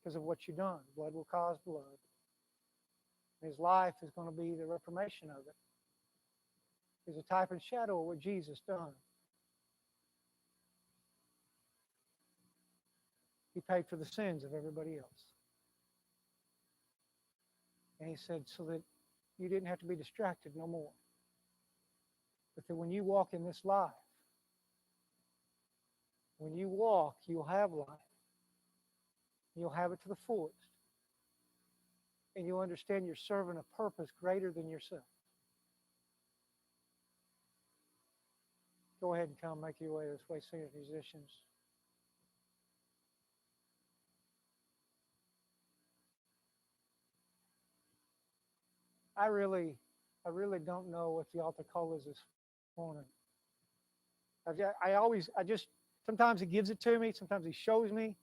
A: because of what you've done. Blood will cause blood. His life is going to be the reformation of it. It's a type and shadow of what Jesus done. He paid for the sins of everybody else. And he said, so that you didn't have to be distracted no more. But that when you walk in this life, when you walk, you'll have life. You'll have it to the fullest. And you'll understand you're serving a purpose greater than yourself. Go ahead and come make your way this way, singers, musicians. I really don't know what the altar call is this morning. Sometimes he gives it to me, sometimes he shows me,